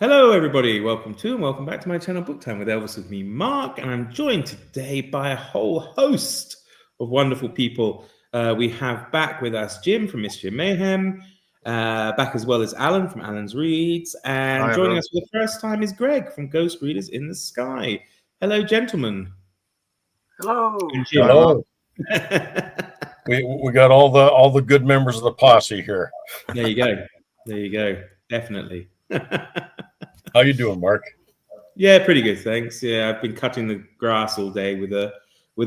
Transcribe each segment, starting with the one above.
Hello, everybody. Welcome to and welcome back to my channel, Book Time with Elvis, with me, Mark, and I'm joined today by a whole host of wonderful people. We have back with us Jim from Mystery and Mayhem, back as well as Alan from Alan's Reads, and Hi, joining everyone. us for the first time is Greg from Ghost Readers in the Sky. Hello, gentlemen. Hello. And Jim. Hello. We got all the good members of the posse here. There you go. There you go. Definitely. How you doing, Mark? Yeah, pretty good, thanks. Yeah, I've been cutting the grass all day with a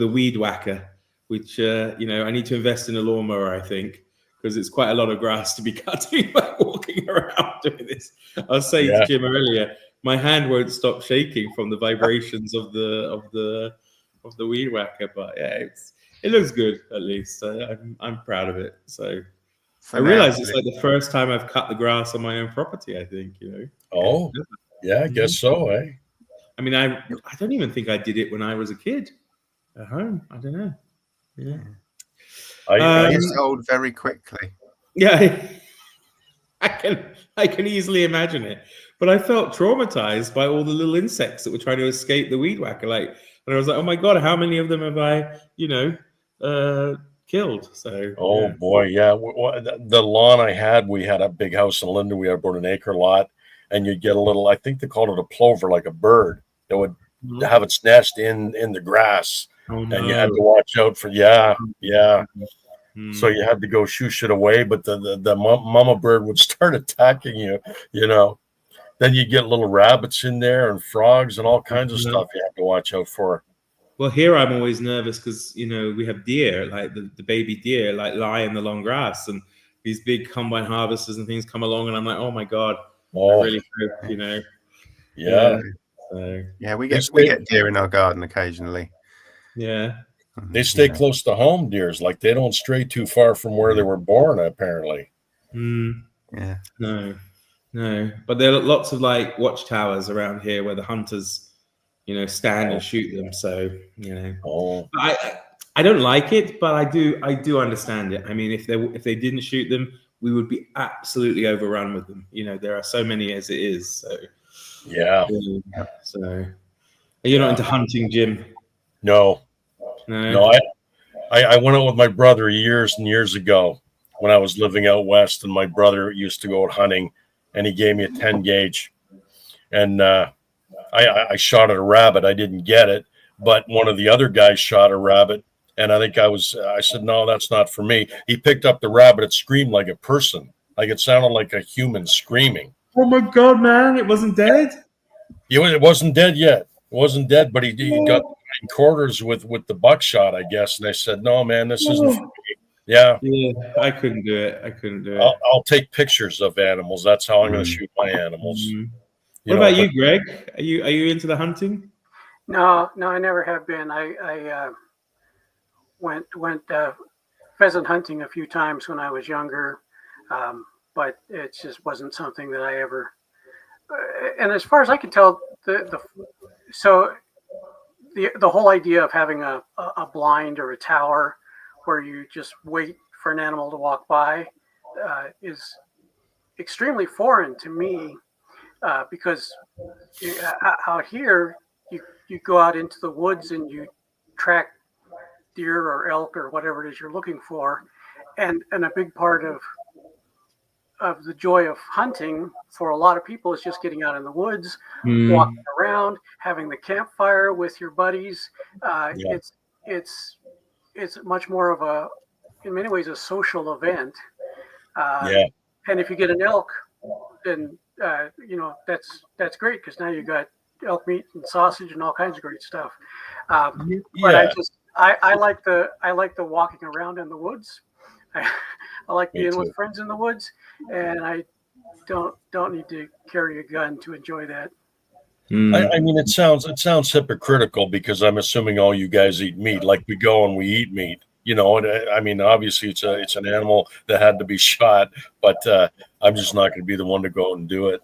weed whacker, which I need to invest in a lawnmower, I think, because it's quite a lot of grass to be cutting by walking around doing this. I was saying to Jim earlier, my hand won't stop shaking from the vibrations of the weed whacker, but yeah, it looks good at least. I'm proud of it. So I realize it's like the first time I've cut the grass on my own property, I think, Oh, yeah, I guess so, eh? I mean, I don't even think I did it when I was a kid at home. I don't know. Yeah. I get old very quickly. Yeah, I can easily imagine it. But I felt traumatized by all the little insects that were trying to escape the weed whacker. And I was like, oh my God, how many of them have I, killed? So boy, yeah. The lawn I had, we had a big house in Linden. We had about an acre lot, and you'd get a little, I think they called it a plover, like a bird that would have its nest in the grass. Oh, no. And you had to watch out for So you had to go shoo it away, but the mama bird would start attacking you. Then you get little rabbits in there and frogs and all kinds of stuff you have to watch out for. Well, here I'm always nervous because we have deer, like the baby deer, like lie in the long grass, and these big combine harvesters and things come along, and I'm like, oh my God, I really hope, Yeah. Yeah, we get deer in our garden occasionally. Yeah. They stay close to home, deers. Like they don't stray too far from where they were born, apparently. Yeah. No. But there are lots of like watchtowers around here where the hunters, stand and shoot them. So, I don't like it, but I do understand it. I mean, if they didn't shoot them, we would be absolutely overrun with them. There are so many as it is. So yeah. So are you not into hunting, Jim? No. I went out with my brother years and years ago when I was living out west, and my brother used to go out hunting, and he gave me a 10 gauge, and I shot at a rabbit. I didn't get it, but one of the other guys shot a rabbit, and I think I said, no, that's not for me. He picked up the rabbit. It screamed like a person, like it sounded like a human screaming. Oh my God, man! It wasn't dead. It wasn't dead yet. It wasn't dead, but he got in quarters with the buckshot, I guess. And I said, no, man, this isn't for me. Yeah, I couldn't do it. I'll take pictures of animals. That's how I'm going to shoot my animals. What about you, Greg? Are you into the hunting? No, I never have been. I went pheasant hunting a few times when I was younger, but it just wasn't something that I ever. And as far as I can tell, the whole idea of having a blind or a tower where you just wait for an animal to walk by is extremely foreign to me, because out here you go out into the woods and you track deer or elk or whatever it is you're looking for, and a big part of the joy of hunting for a lot of people is just getting out in the woods, walking around, having the campfire with your buddies. It's much more of in many ways, a social event. And if you get an elk, then that's great, because now you got elk meat and sausage and all kinds of great stuff. But I like the walking around in the woods. I like being with friends in the woods, and I don't need to carry a gun to enjoy that. I mean, it sounds hypocritical, because I'm assuming all you guys eat meat. Like we go and we eat meat, and I mean, obviously it's an animal that had to be shot, but I'm just not going to be the one to go and do it.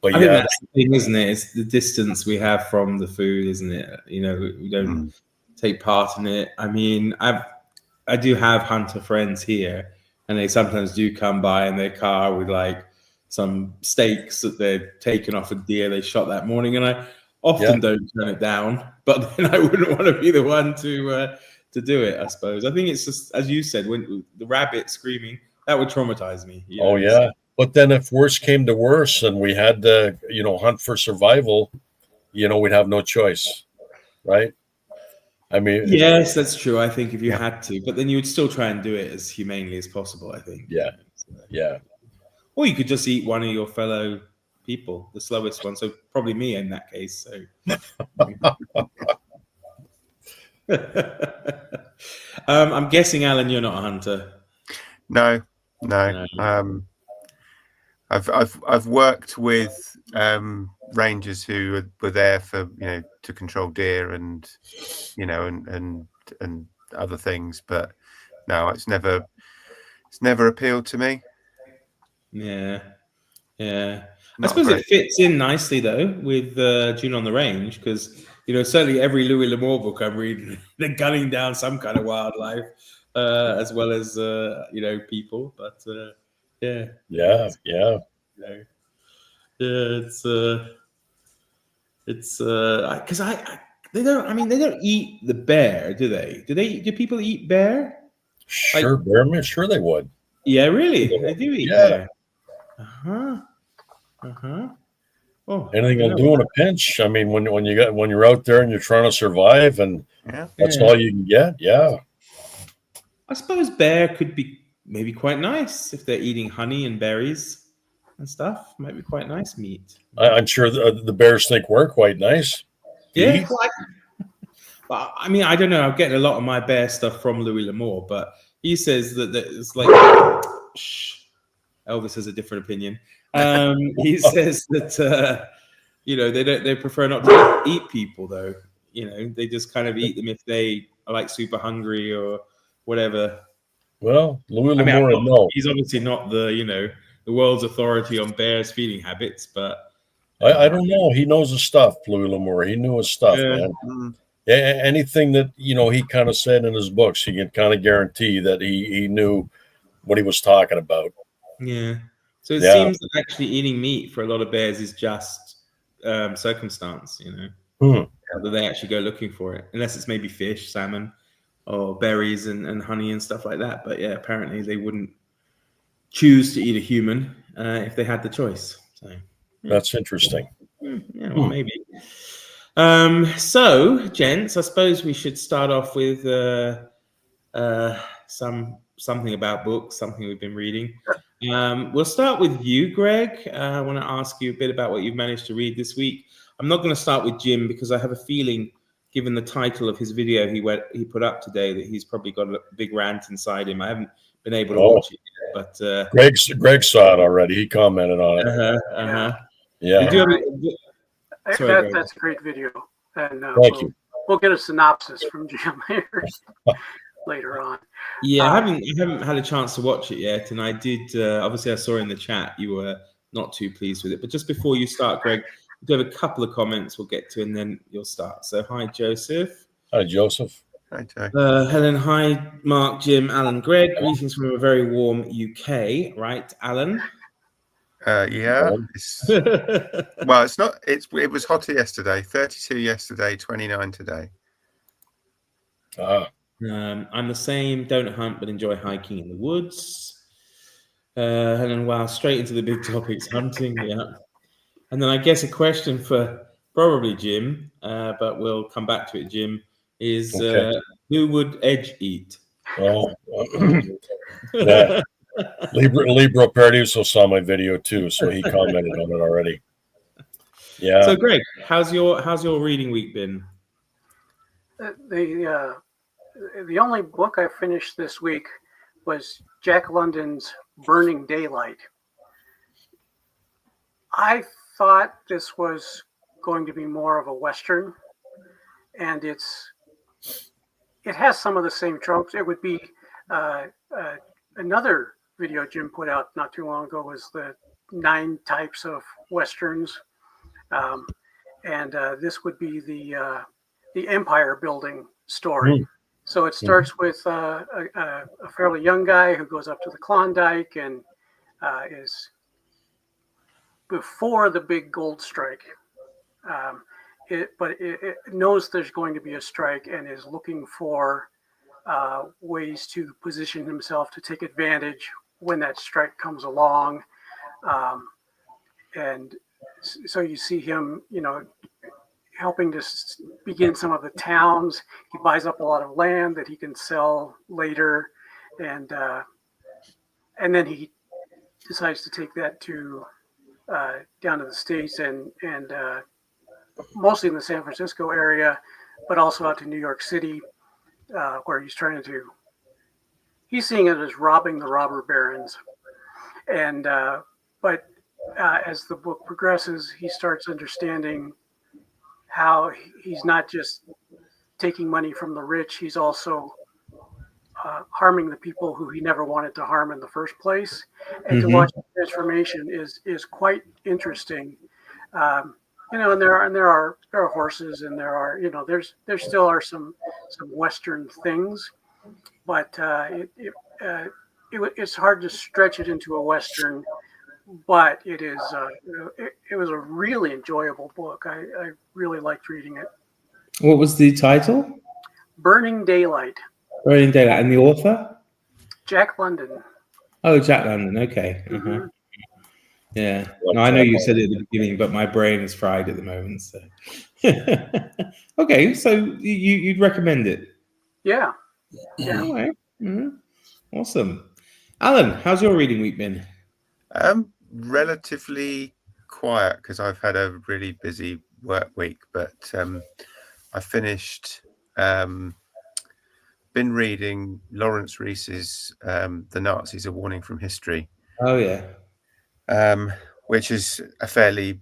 But I think that's the thing, isn't it? It's the distance we have from the food, isn't it? We don't take part in it. I mean, I do have hunter friends here, and they sometimes do come by in their car with like some steaks that they've taken off a deer they shot that morning, and I often don't turn it down, but then I wouldn't want to be the one to do it. I suppose. I think it's just as you said, when the rabbit screaming, that would traumatize me. Oh yeah. But then if worse came to worse and we had to, hunt for survival, we'd have no choice, right? I mean, yes, that's true. I think if you had to, but then you would still try and do it as humanely as possible, I think. Yeah. Or you could just eat one of your fellow people, the slowest one. So probably me in that case. So. I'm guessing, Alan, you're not a hunter. No. I've worked with rangers who were there for to control deer and and other things, but no, it's never appealed to me. Yeah. I Not suppose great. it fits in nicely though with June on the Range, because certainly every Louis L'Amour book I'm reading, they're gunning down some kind of wildlife as well as people. But yeah. It's because they don't eat the bear, do they? Do people eat bear? Sure, bear. Sure they would. Yeah, really, they do eat bear. Oh, anything will do in a pinch. I mean, when you're out there and you're trying to survive, and that's all you can get. Yeah. I suppose bear could be maybe quite nice if they're eating honey and berries and stuff. Might be quite nice meat. I'm sure the bears think we're quite nice. Yeah. Well, I mean, I don't know. I'm getting a lot of my bear stuff from Louis L'Amour, but he says that it's like Elvis has a different opinion. He says that they prefer not to eat people, though. They just kind of eat them if they are like super hungry or whatever. Well, Louis L'Amour, no, he's obviously not the world's authority on bears' feeding habits, but I don't know. He knows his stuff, Louis L'Amour. He knew his stuff, man. Anything that he kind of said in his books, he can kind of guarantee that he knew what he was talking about. Yeah. So it seems that actually eating meat for a lot of bears is just circumstance, that they actually go looking for it, unless it's maybe fish, salmon, or berries and honey and stuff like that. But yeah, apparently they wouldn't choose to eat a human if they had the choice. So that's interesting. Yeah, well, maybe. So, gents, I suppose we should start off with something about books, something we've been reading. We'll start with you, Greg. I want to ask you a bit about what you've managed to read this week. I'm not going to start with Jim because I have a feeling, given the title of his video he put up today, that he's probably got a big rant inside him. I haven't been able to watch it yet, but Greg saw it already. He commented on it. Yeah. That's a great video, and Thank you. We'll get a synopsis from Jim later on. Yeah, I haven't had a chance to watch it yet, and I did. Obviously, I saw in the chat you were not too pleased with it. But just before you start, Greg, we do have a couple of comments we'll get to, and then you'll start. So, hi, Joseph. Hi, Joseph. Hi, Joe. Helen, hi, Mark, Jim, Alan, Greg. Greetings from a very warm UK, right, Alan? Yeah. Well, it's not. It was hotter yesterday. 32 yesterday. 29 today. I'm the same. Don't hunt, but enjoy hiking in the woods. And wow, straight into the big topics, hunting. Yeah. And then I guess a question for probably Jim, but we'll come back to it. Jim is who would Edge eat? Oh, yeah. Libro Paradiso saw my video too, so he commented on it already. Yeah. So, Greg, how's your reading week been? The only book I finished this week was Jack London's Burning Daylight. I thought this was going to be more of a Western, and it has some of the same tropes. It would be another video Jim put out not too long ago was the 9 types of Westerns. And this would be the empire building story. So it starts with a fairly young guy who goes up to the Klondike and is before the big gold strike. But it knows there's going to be a strike and is looking for ways to position himself to take advantage when that strike comes along. And so you see him, helping to begin some of the towns. He buys up a lot of land that he can sell later, and then he decides to take that to down to the States and mostly in the San Francisco area, but also out to New York City, where he's seeing it as robbing the robber barons. And but as the book progresses, he starts understanding how he's not just taking money from the rich, he's also harming the people who he never wanted to harm in the first place. And to watch the transformation is quite interesting. And there are horses, and there are there still are some Western things, but it's hard to stretch it into a Western. But it is it was a really enjoyable book. I really liked reading it. What was the title? Burning Daylight. Burning Daylight. And the author? Jack London. Oh, Jack London. Okay. Mm-hmm. Yeah. No, I know you said it at the beginning, but my brain is fried at the moment. So, okay. So you'd recommend it? Yeah. All right. Mm-hmm. Awesome. Alan, how's your reading week been? Relatively quiet because I've had a really busy work week, but I finished. Been reading Lawrence Rees's "The Nazis: A Warning from History." Oh yeah. Which is a fairly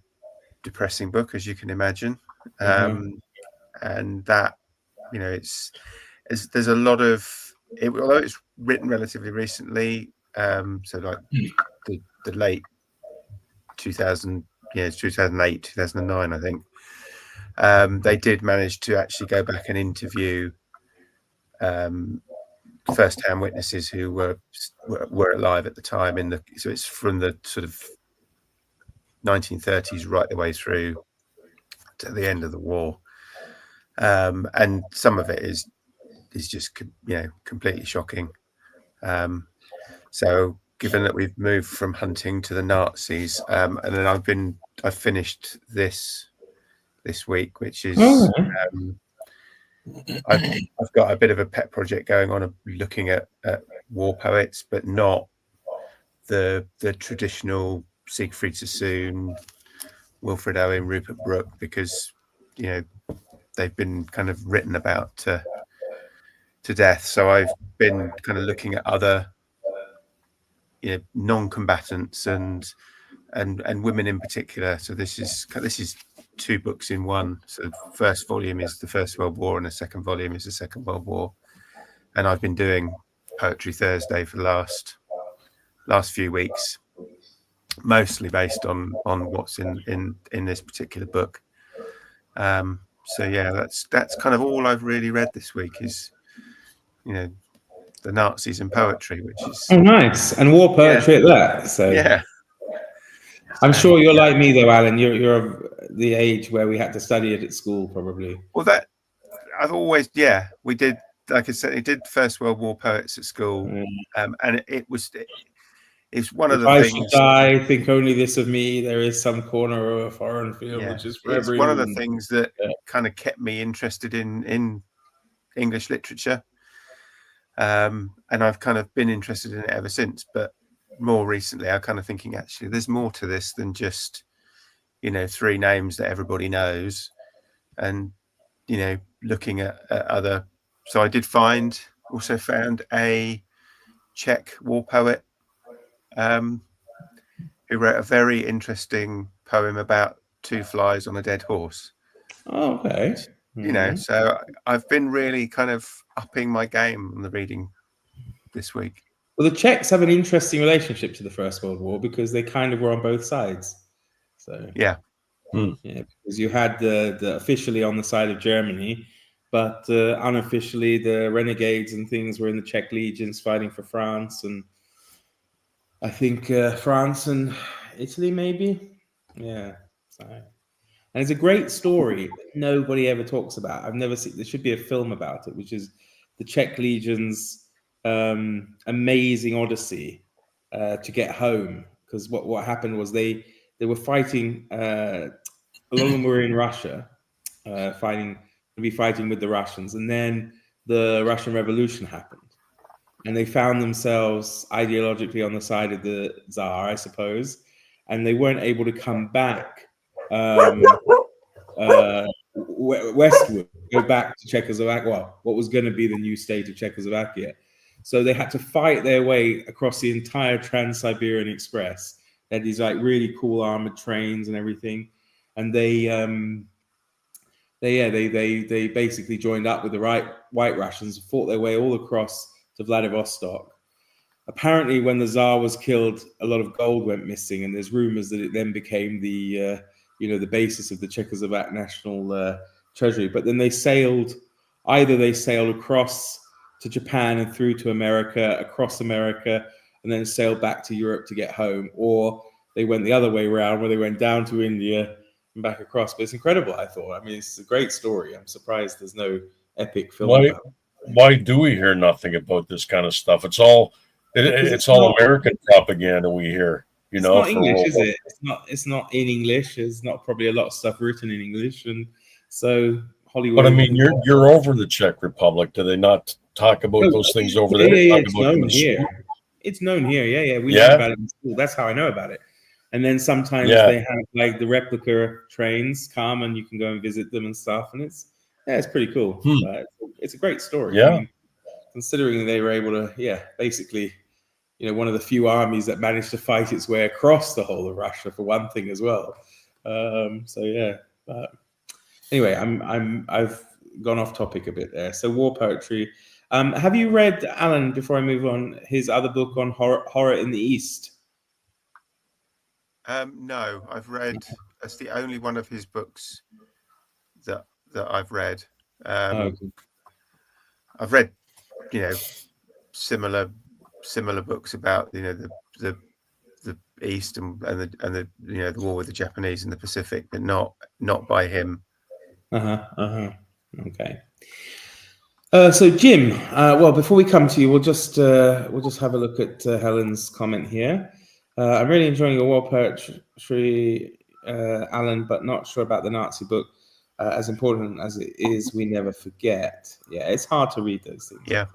depressing book, as you can imagine. And that, there's a lot of it, although it's written relatively recently. So like the late 2000, 2008, 2009, I think. They did manage to actually go back and interview first-hand witnesses who were alive at the time. So it's from the sort of 1930s right the way through to the end of the war, and some of it is just completely shocking. So given that we've moved from hunting to the Nazis, and then I've finished this week, which is I've got a bit of a pet project going on of looking at war poets, but not the traditional Siegfried Sassoon, Wilfred Owen, Rupert Brooke, because they've been kind of written about to death. So I've been kind of looking at other non-combatants and women in particular. So this is two books in one. So the first volume is the First World War, and the second volume is the Second World War. And I've been doing Poetry Thursday for the last few weeks, mostly based on what's in this particular book. So yeah, that's kind of all I've really read this week is the Nazis and poetry, which is nice, and war poetry at that. So yeah. I'm sure you're like me though, Alan. You're of the age where we had to study it at school, probably. Well, we did. Like I said, we did First World War poets at school, and it's one of the things. I should die, think only this of me. There is some corner of a foreign field which is forever. It's one of the things that kind of kept me interested in English literature, and I've kind of been interested in it ever since. But more recently, I'm kind of thinking actually, there's more to this than just three names that everybody knows, and looking at other. So I did also found a Czech war poet who wrote a very interesting poem about two flies on a dead horse. Oh, okay. So I've been really kind of upping my game on the reading this week. Well, the Czechs have an interesting relationship to the First World War because they kind of were on both sides. So yeah, because you had the officially on the side of Germany, but unofficially the renegades and things were in the Czech legions fighting for France, and I think France and Italy maybe. Yeah. So, and it's a great story that nobody ever talks about. I've never seen. There should be a film about it, which is the Czech Legion's amazing odyssey to get home. Because what happened was they were fighting. A lot of them were in Russia, fighting with the Russians, and then the Russian Revolution happened, and they found themselves ideologically on the side of the Tsar, I suppose, and they weren't able to come back westward, go back to Czechoslovakia, well, what was going to be the new state of Czechoslovakia. So they had to fight their way across the entire Trans-Siberian Express. They had these like really cool armored trains and everything, and they basically joined up with the White Russians, fought their way all across to Vladivostok. Apparently, when the Tsar was killed, a lot of gold went missing, and there's rumors that it then became the the basis of the Czechoslovak national treasury. But then they sailed across to Japan and through to America, across America, and then sailed back to Europe to get home, or they went the other way around, where they went down to India and back across. But it's incredible, I thought. I mean, it's a great story. I'm surprised there's no epic film about it. Why do we hear nothing about this kind of stuff? It's all it's all American propaganda we hear. You know, it's not English, is it? It's not in English. There's not probably a lot of stuff written in English, and so Hollywood. But I mean, you're over the Czech Republic. Do they not talk about those things over there? Yeah, it's known here. It's known here. Yeah. We learn about it in school. That's how I know about it. And then sometimes they have like the replica trains come, and you can go and visit them and stuff. And it's pretty cool. It's a great story. Yeah. I mean, considering they were able to, basically, one of the few armies that managed to fight its way across the whole of Russia for one thing as well. But anyway, I've gone off topic a bit there. So war poetry. Have you read, Alan, before I move on, his other book on horror in the East? No, I've read. That's the only one of his books that I've read. I've read, similar books about the East and the the war with the Japanese in the Pacific, but not by him. Okay. So Jim, well, before we come to you, we'll just have a look at Helen's comment here. I'm really enjoying your war poetry, Alan, but not sure about the Nazi book. As important as it is, we never forget. Yeah, it's hard to read those things. Yeah.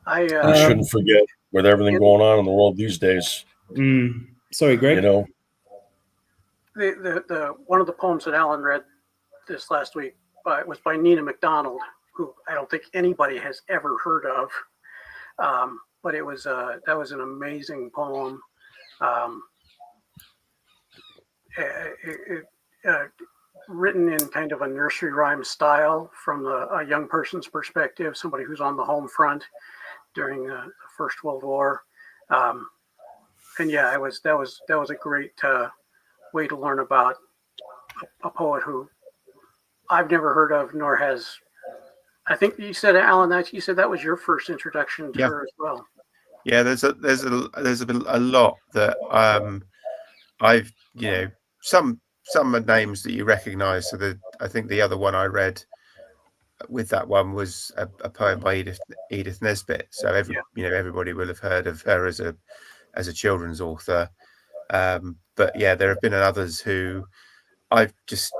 I we shouldn't forget with everything going on in the world these days. Sorry, Greg. the one of the poems that Alan read this last week was by Nina MacDonald, who I don't think anybody has ever heard of. But it was that was an amazing poem. Written in kind of a nursery rhyme style from a young person's perspective, somebody who's on the home front during the First World War. And yeah, that was a great way to learn about a poet who I've never heard of, nor has. I think you said, Alan, that you said that was your first introduction to her as well. Yeah, there's a lot that I've some names that you recognise. So I think the other one I read with that one was a poem by Edith Nesbit. So everybody will have heard of her as a children's author. But yeah, there have been others who I've just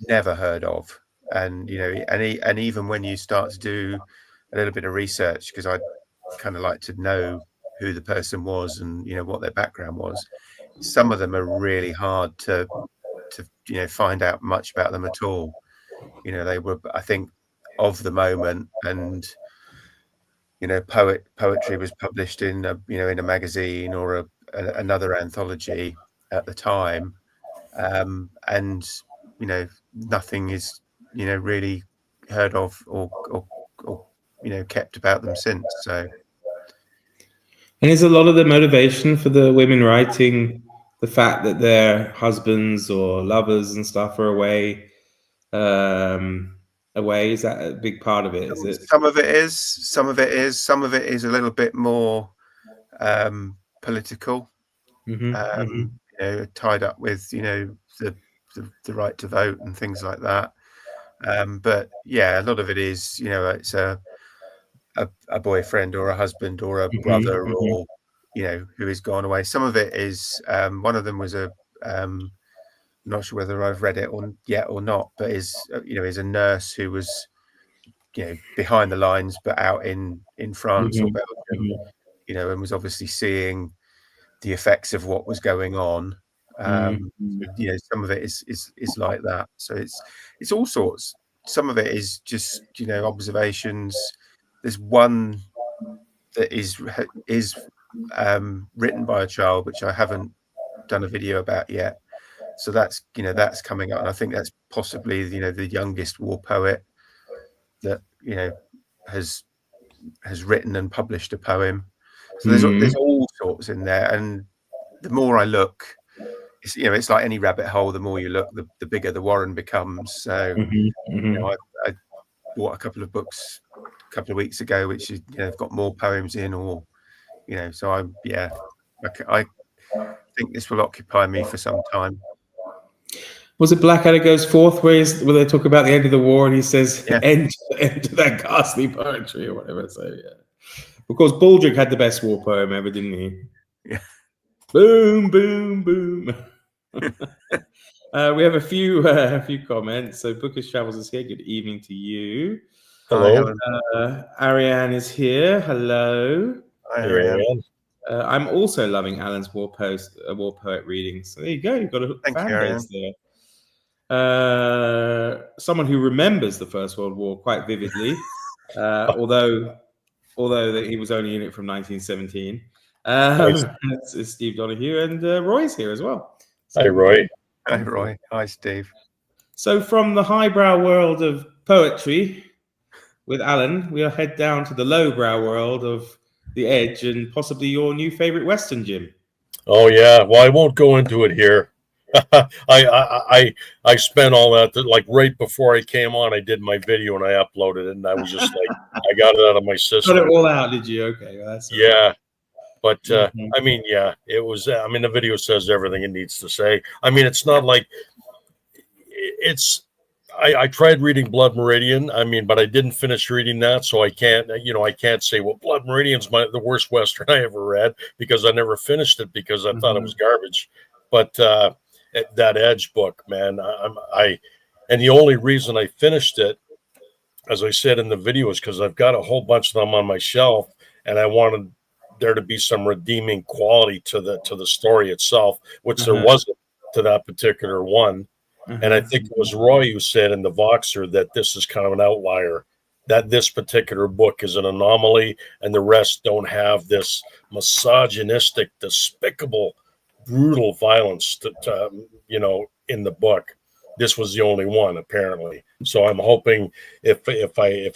never heard of. And and even when you start to do a little bit of research, because I kind of like to know who the person was and what their background was, some of them are really hard to find out much about them at all. They were, I think, of the moment, and poetry was published in in a magazine or another anthology at the time, and nothing is really heard of or kept about them since. So, and is a lot of the motivation for the women writing the fact that their husbands or lovers and stuff are away? Is that a big part of it? Is it? Some of it is. Some of it is a little bit more political. tied up with the right to vote and things like that. But yeah, a lot of it is it's a boyfriend or a husband or a brother or who has gone away. Some of it is one of them was I'm not sure whether I've read it yet or not, but is a nurse who was behind the lines but out in France or Belgium, and was obviously seeing the effects of what was going on. Some of it is like that. So it's all sorts. Some of it is just observations. There's one that is written by a child, which I haven't done a video about yet. So that's coming out, and I think that's possibly the youngest war poet that has written and published a poem. So there's all sorts in there, and the more I look, it's like any rabbit hole. The more you look, the bigger the warren becomes. So I bought a couple of books a couple of weeks ago, which have got more poems in, or so I think this will occupy me for some time. Was it Blackadder Goes Forth where they talk about the end of the war and he says end to that ghastly poetry or whatever? So yeah, of course Baldric had the best war poem ever, didn't he? Yeah. Boom, boom, boom. We have a few comments. So Bookish Travels is here. Good evening to you. Hello. Ariane is here. Hello. Hi, Ariane. I'm also loving Alan's war poet reading. So there you go. You've got a fan base there. Someone who remembers the First World War quite vividly, although he was only in it from 1917. It's Steve Donahue, and Roy's here as well. Hi, Roy. Hi, Roy. Hi, Steve. So from the highbrow world of poetry with Alan, we'll head down to the lowbrow world of The Edge and possibly your new favorite Western, Jim. Oh yeah. Well, I won't go into it here. I spent all that like right before I came on. I did my video and I uploaded it, and I was just like, I got it out of my system. Got it all out, did you? Okay, well, that's yeah. But I mean, yeah, it was. I mean, the video says everything it needs to say. I mean, it's not like it's. I tried reading Blood Meridian. I mean, but I didn't finish reading that, so I can't. I can't say, well, Blood Meridian's the worst Western I ever read because I never finished it because I thought it was garbage. But that Edge book, man, and the only reason I finished it, as I said in the video, is because I've got a whole bunch of them on my shelf, and I wanted there to be some redeeming quality to the story itself, which there wasn't to that particular one. And I think it was Roy who said in the Voxer that this is kind of an outlier, that this particular book is an anomaly, and the rest don't have this misogynistic, despicable, brutal violence in the book. This was the only one, apparently. So I'm hoping if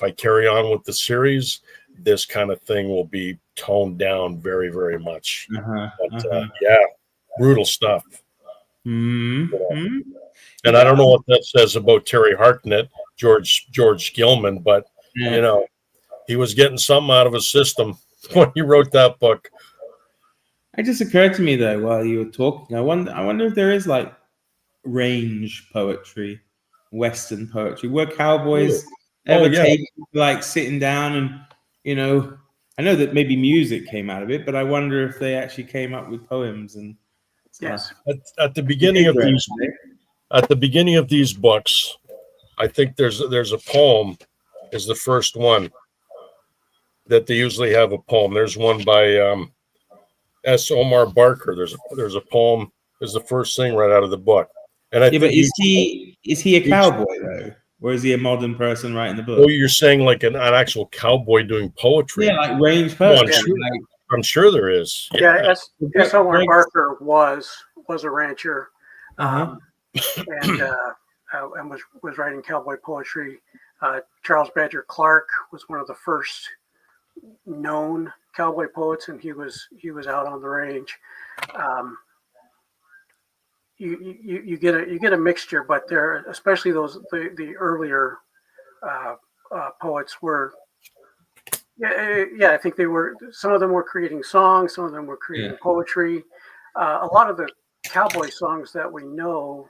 I carry on with the series, this kind of thing will be toned down very, very much. Yeah, brutal stuff. And I don't know what that says about Terry Hartnett, George Gilman, but he was getting something out of his system when he wrote that book. It just occurred to me though while you were talking, I wonder if there is like range poetry, Western poetry, were cowboys ever take like sitting down and I know that maybe music came out of it, but I wonder if they actually came up with poems and stuff. Yes. At the beginning of these books, I think there's a poem is the first one that they usually have a poem. There's one by S. Omar Barker. There's a poem is the first thing right out of the book. And I think but is he a cowboy though? Or is he a modern person writing the book? Oh, you're saying like an actual cowboy doing poetry? Yeah, like range poetry. I'm sure there is. Yeah, S. Omar Barker was a rancher, and was writing cowboy poetry. Charles Badger Clark was one of the first known cowboy poets, and he was out on the range. You get a mixture, but there, especially the earlier poets were. I think some of them were creating songs, some of them were creating poetry. A lot of the cowboy songs that we know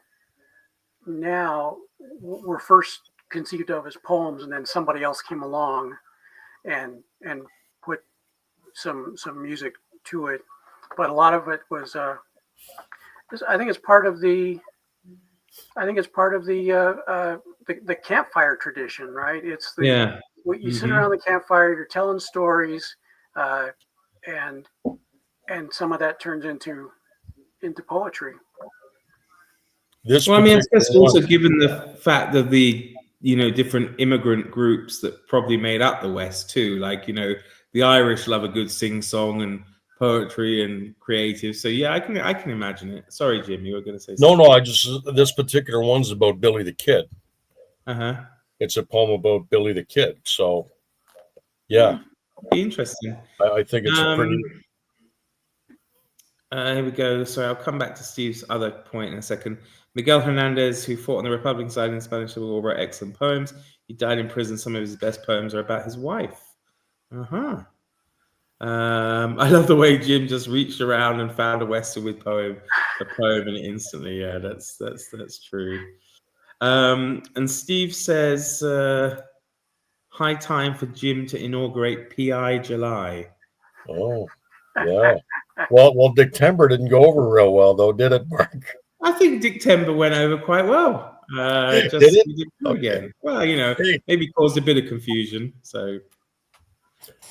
now were first conceived of as poems, and then somebody else came along and put some music to it. But a lot of it was, I think it's part of the the campfire tradition, right? It's the Yeah. you sit around the campfire, you're telling stories, and some of that turns into poetry. This Well, I mean, I particular guess also one, given the fact that the different immigrant groups that probably made up the West too, like the Irish love a good sing song and poetry and creative. So yeah, I can imagine it. Sorry, Jim, you were going to say no, something. this particular one's about Billy the Kid. Uh-huh. It's a poem about Billy the Kid. So yeah, Interesting. I think it's a pretty. Here we go. Sorry, I'll come back to Steve's other point in a second. Miguel Hernandez, who fought on the Republican side in the Spanish Civil War, wrote excellent poems. He died in prison. Some of his best poems are about his wife. Uh-huh. I love the way Jim just reached around and found a Western with a poem, and instantly, yeah, that's true. And Steve says, high time for Jim to inaugurate PI July. Oh, yeah. Well, Dictember didn't go over real well, though, did it, Mark? I think Dictember went over quite well. Did Just it? we did good Okay. again. Well, Hey. maybe caused a bit of confusion. So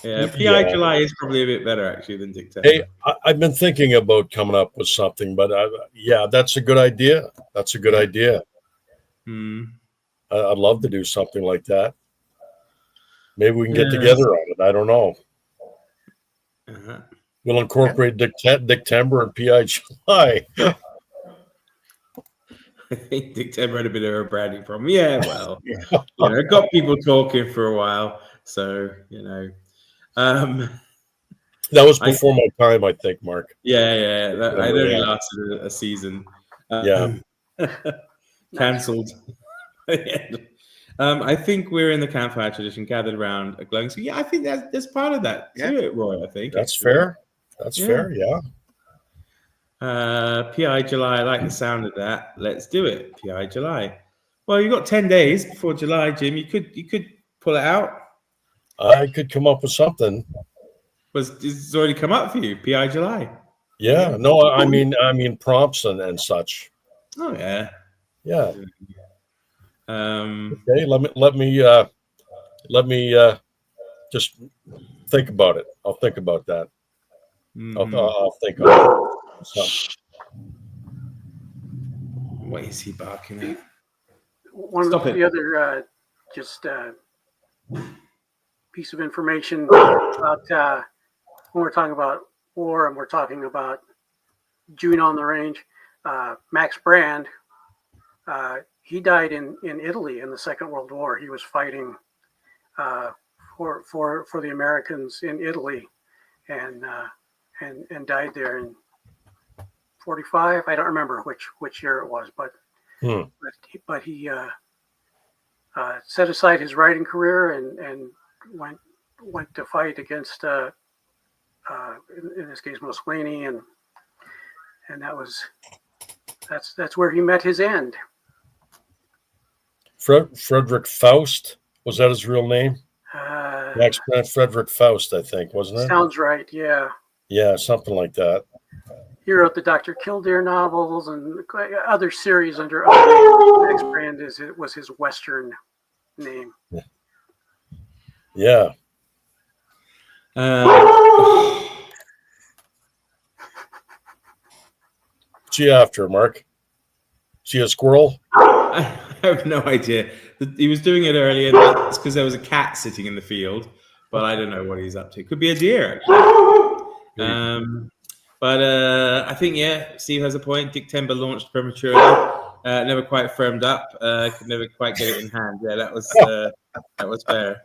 yeah, PI Yeah. July is probably a bit better actually than Dictember. Hey, I've been thinking about coming up with something, but yeah, that's a good idea. That's a good idea. I'd love to do something like that. Maybe we can get together on it. I don't know. Uh-huh. We'll incorporate Dictember and PI July. I think Dictember had a bit of a branding problem. Yeah, well, it got people talking for a while. So, that was before my time, I think, Mark. Yeah. It only lasted a season. Cancelled. I think we're in the campfire tradition, gathered around a glowing. So yeah, I think there's part of that to it, Roy. I think that's fair. That's fair. Yeah. PI July. I like the sound of that. Let's do it. PI July. Well, you've got 10 days before July, Jim. You could pull it out. I could come up with something. It's already come up for you. PI July. Yeah. No, I mean prompts and such. Oh yeah. Yeah. Okay. Let me just think about it. I'll think about that. I'll think of it. So. What is he barking at? One of the other piece of information about when we're talking about war and we're talking about June on the range, Max Brand, he died in Italy in the Second World War. He was fighting for the Americans in Italy, and died there in 45. I don't remember which year it was, but he set aside his writing career and went to fight against in this case Mussolini, and that's where he met his end. Frederick Faust, was that his real name? Max Brand Frederick Faust, I think, wasn't it? Sounds right. Yeah. Yeah, something like that. He wrote the Dr. Kildare novels and other series under other names. Max Brand was his Western name. Yeah. What's he after, Mark? Is he a squirrel? I have no idea. He was doing it earlier. That's because there was a cat sitting in the field, but I don't know what he's up to. Could be a deer, actually. But I think, Steve has a point. Dictember launched prematurely. Never quite firmed up. Could never quite get it in hand. Yeah, that was fair.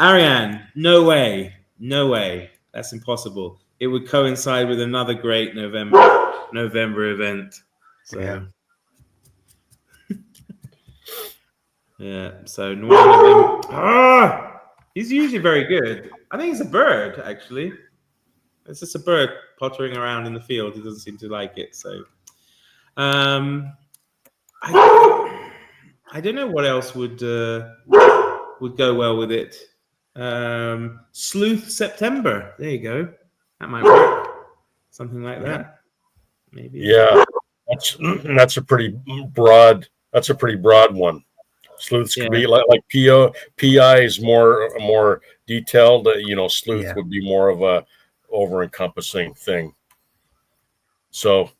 Ariane, no way. That's impossible. It would coincide with another great November event. So so November. He's usually very good. I think it's a bird, actually. It's just a bird pottering around in the field. He doesn't seem to like it. So, I don't know what else would go well with it. Sleuth September. There you go. That might work. Something like that. Maybe. Yeah, that's a pretty broad. That's a pretty broad one. Sleuths could be like PI is more detailed. Sleuth would be more of a over-encompassing thing. So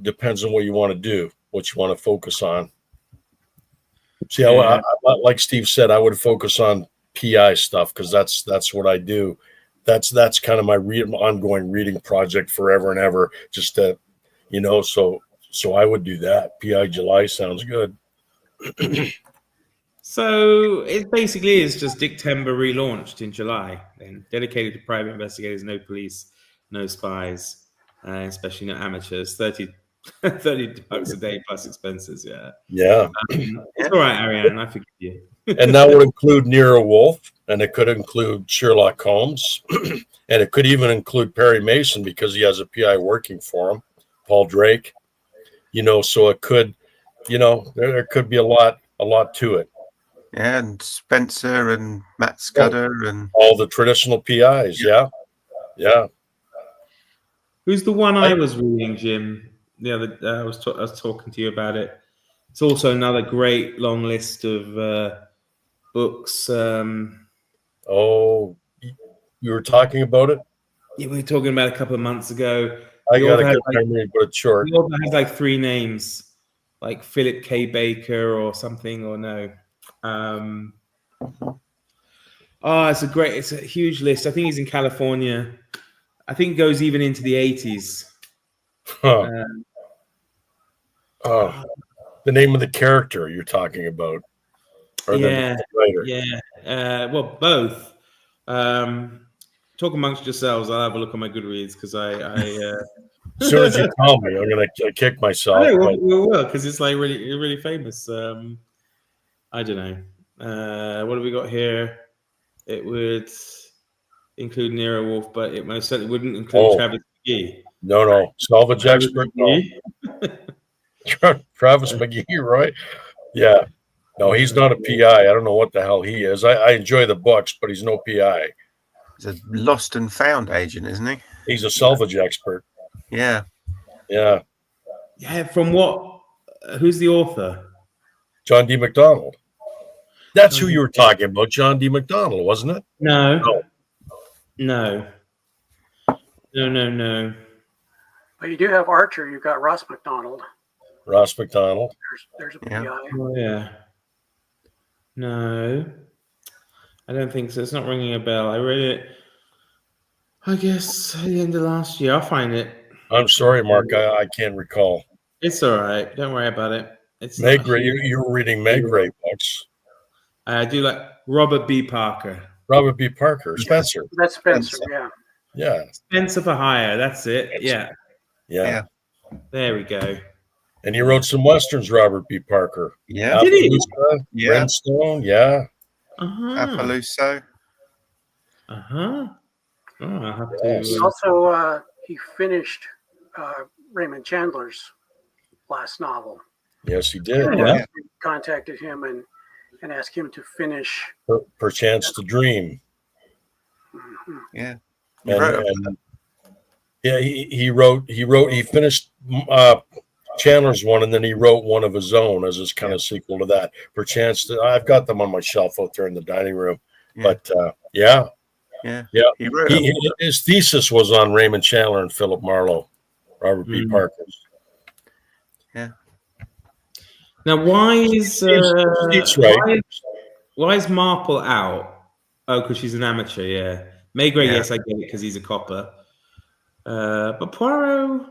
depends on what you want to do, what you want to focus on. See, I, like Steve said, I would focus on PI stuff because that's what I do. That's kind of my ongoing reading project forever and ever. Just to, so I would do that. PI July sounds good. So it basically is just Dictember relaunched in July, then dedicated to private investigators, no police, no spies, especially not amateurs. $30 a day plus expenses. Yeah. It's all right, Ariane. I forgive you. And that would include Nero Wolfe, and it could include Sherlock Holmes, and it could even include Perry Mason because he has a PI working for him, Paul Drake. So it could, there could be a lot to it. Yeah, and Spencer and Matt Scudder and all the traditional PIs. Yeah. Who's the one I was reading, Jim? The other I was talking to you about it. It's also another great long list of books. You were talking about it? Yeah, we were talking about it a couple of months ago. I got a good memory, but it's short. The author has like 3 names, like Philip K. Baker or something, or no. It's a huge list. I think he's in California. I think it goes even into the 80s. The name of the character you're talking about, or the writer? Well, both. Talk amongst yourselves. I'll have a look on my Goodreads because as soon as you tell me, I'm gonna kick myself. I know, we will because it's like really famous. I don't know. What have we got here? It would include Nero Wolfe, but it most certainly wouldn't include Travis McGee. No. Salvage expert. No. Travis McGee, right? Yeah. No, he's not a PI. I don't know what the hell he is. I enjoy the books, but he's no PI. He's a lost and found agent, isn't he? He's a salvage expert. Yeah. From what? Who's the author? John D. McDonald. That's who you were talking about, John D. McDonald, wasn't it? No. But you do have Archer. You've got Ross McDonald. There's a PI. Oh, yeah. No, I don't think so. It's not ringing a bell. I read it, I guess, at the end of last year. I'll find it. I'm sorry, Mark. I can't recall. It's all right. Don't worry about it. It's Meg Ray. You were reading Meg Ray books. I do like Robert B. Parker. Spencer. That's Spencer. Yeah. Spencer for Hire. That's it. Yeah. There we go. And he wrote some westerns, Robert B. Parker. Yeah. Did he? Brimstone. Yeah. Appaloosa. Oh, I'll have to. He also he finished Raymond Chandler's last novel. Yes, he did. We contacted him and asked him to finish Perchance to Dream. Mm-hmm. Yeah. He finished Chandler's one, and then he wrote one of his own as his kind of sequel to that. Perchance to, I've got them on my shelf out there in the dining room. But his thesis was on Raymond Chandler and Philip Marlowe, Robert B. Parker's. Yeah. Now, why is Marple out? Oh, because she's an amateur. Yeah. Meg Ray, yes, I get it because he's a copper. But Poirot.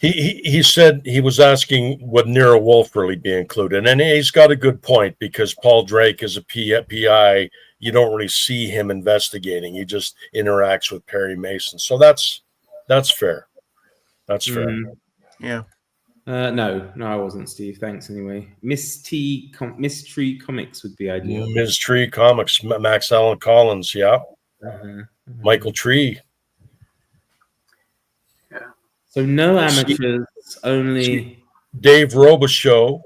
He said he was asking would Nero Wolfe really be included, and he's got a good point because Paul Drake is a PI. You don't really see him investigating; he just interacts with Perry Mason. So that's fair. That's fair. Yeah. No, I wasn't, Steve. Thanks anyway. Mystery Comics would be ideal. Mystery Comics, Max Allen Collins, Michael Tree. So no See, amateurs, only. Dave Robichaux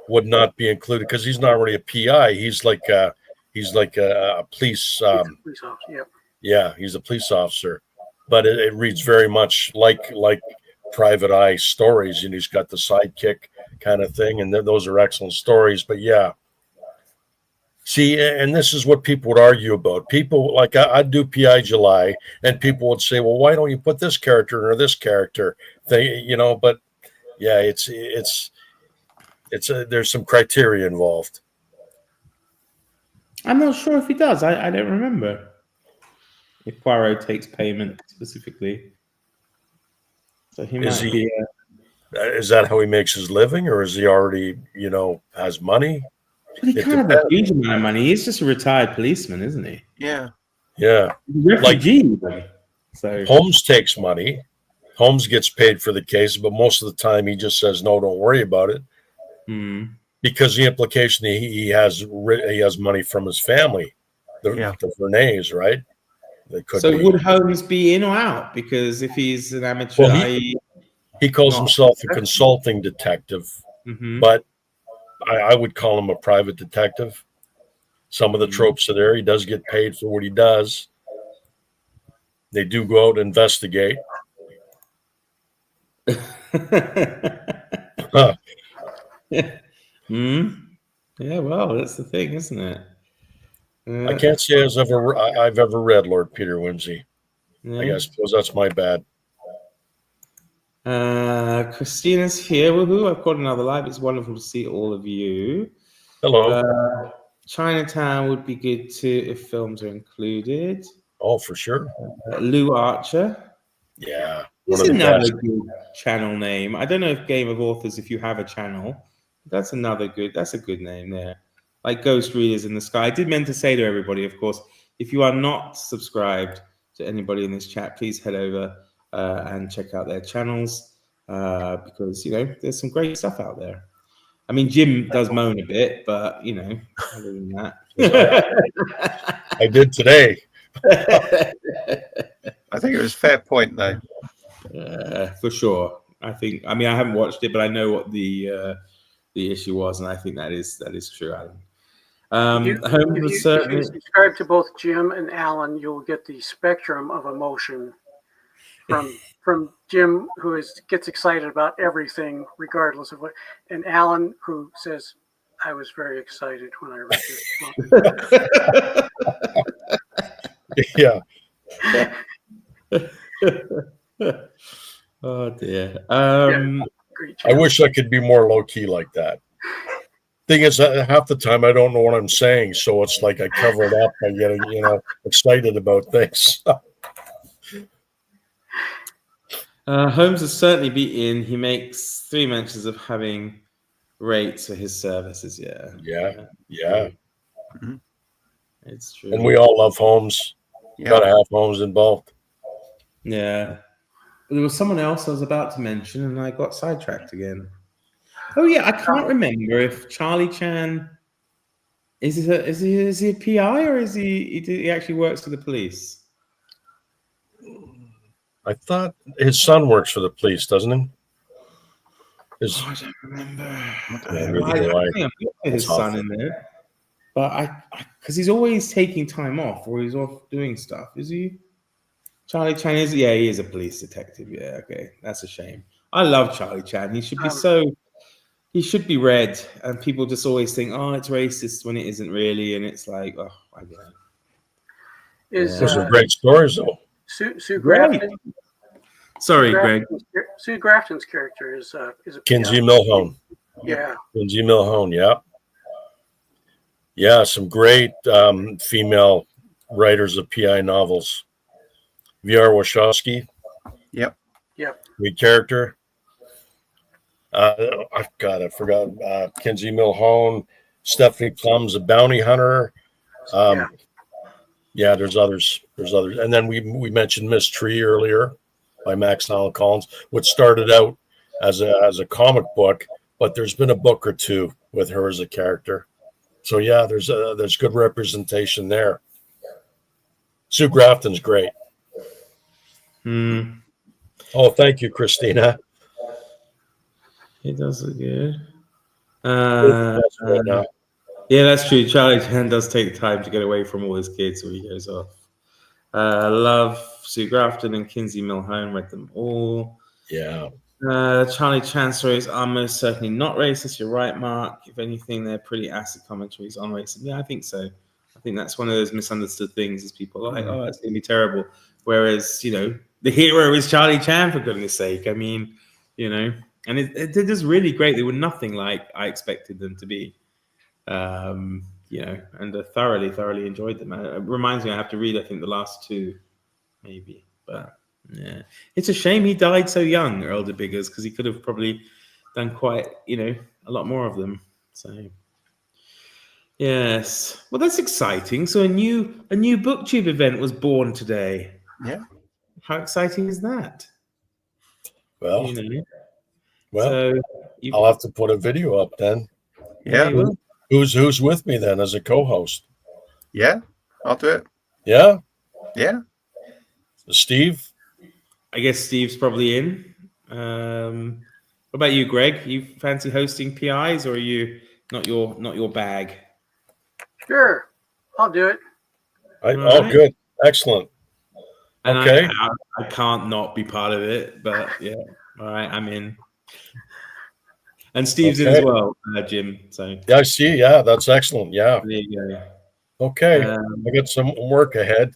would not be included because he's not really a PI. He's like a police. Police officer. Yep. Yeah, he's a police officer, but it reads very much like Private Eye stories. And he's got the sidekick kind of thing, and those are excellent stories. But yeah, see, and this is what people would argue about. People like I'd do PI July, and people would say, "Well, why don't you put this character or this character?" But yeah, there's some criteria involved. I'm not sure if he does. I don't remember if Poirot takes payment specifically. So he Is might he? be. Is that how he makes his living, or is he already, has money? But he can't have a huge amount of money. He's just a retired policeman, isn't he? Yeah. Yeah. He's a refugee. So Holmes takes money. Holmes gets paid for the case, but most of the time he just says, "No, don't worry about it," because the implication he has money from his family, the Vernays, right? They could. So would Holmes be in or out? Because if he's an amateur, Well, he calls himself a consulting detective, but I would call him a private detective. Some of the tropes are there. He does get paid for what he does. They do go out and investigate. Huh. Yeah, well, that's the thing, isn't it? I can't say I've ever read Lord Peter Wimsey. I suppose that's my bad. Christina's here. Woohoo! I've got another live. It's wonderful to see all of you. Hello. Chinatown would be good too if films are included. Oh, for sure. Lou Archer. Yeah. That's another good channel name. I don't know if Game of Authors, if you have a channel, that's a good name there. Like Ghost Readers in the Sky. I did meant to say to everybody, of course, if you are not subscribed to anybody in this chat, please head over and check out their channels because, there's some great stuff out there. I mean, Jim does moan a bit, but, other than that. I did today. I think it was a fair point, though. For sure. I haven't watched it, but I know what the issue was, and I think that is true, Alan. If you subscribe to both Jim and Alan, you'll get the spectrum of emotion from Jim, who gets excited about everything, regardless of what, and Alan, who says, "I was very excited when I read this." Yeah. Oh dear. I wish I could be more low key like that. Thing is, half the time I don't know what I'm saying, so it's like I cover it up by getting, excited about things. Holmes will certainly be in. He makes 3 mentions of having rates for his services. Yeah. Mm-hmm. It's true. And we all love Holmes. Gotta have Holmes involved. Yeah. There was someone else I was about to mention, and I got sidetracked again. Oh yeah, I can't remember if Charlie Chan is he a PI or is he actually works for the police? I thought his son works for the police, doesn't he? I don't remember. I think his son in there, but because he's always taking time off or he's off doing stuff. Is he? Charlie Chan is, he is a police detective. Yeah, okay, that's a shame. I love Charlie Chan. He should be he should be read, and people just always think, oh, it's racist when it isn't really, and it's like, oh, I get it. Those are great stories, though. Sue Grafton. Sorry, Greg. Sue Grafton's character is a Kinsey Milhone. Yeah. Kinsey Milhone. Yeah. Yeah, some great female writers of PI novels. V.R. Wachowski. Yep. Great character. I forgot Kinsey Milhone. Stephanie Plum's a bounty hunter. Yeah, there's others. And then we mentioned Miss Tree earlier by Max Allan Collins, which started out as a comic book, but there's been a book or two with her as a character. So yeah, there's good representation there. Sue Grafton's great. Oh, thank you, Christina. He does look good. That's right now. Yeah, that's true. Charlie Chan does take time to get away from all his kids when he goes off. Love Sue Grafton and Kinsey Milhone, read them all. Yeah. Charlie Chan stories are most certainly not racist. You're right, Mark. If anything, they're pretty acid commentaries on racism. Yeah, I think so. I think that's one of those misunderstood things is people are like, oh, it's going to be terrible. Whereas, the hero is Charlie Chan, for goodness sake. I mean, and they're just really great. They were nothing like I expected them to be. And I thoroughly enjoyed them. It reminds me, I have to read, I think, the last two, maybe. But yeah, it's a shame he died so young, Earl de Biggers, because he could have probably done quite, a lot more of them. So yes, well, that's exciting. So a new BookTube event was born today. Yeah. How exciting is that? Well, so I'll have to put a video up then. Yeah. Who's with me then as a co-host? Yeah, I'll do it. Yeah. Yeah. Steve? I guess Steve's probably in. What about you, Greg? You fancy hosting PIs, or are you not your bag? Sure, I'll do it. Oh, good. Excellent. And okay. I can't not be part of it, but yeah. All right, I'm in. And Steve's in as well, Jim. So yeah, I see. Yeah, that's excellent. Yeah. There you go. Okay. I got some work ahead.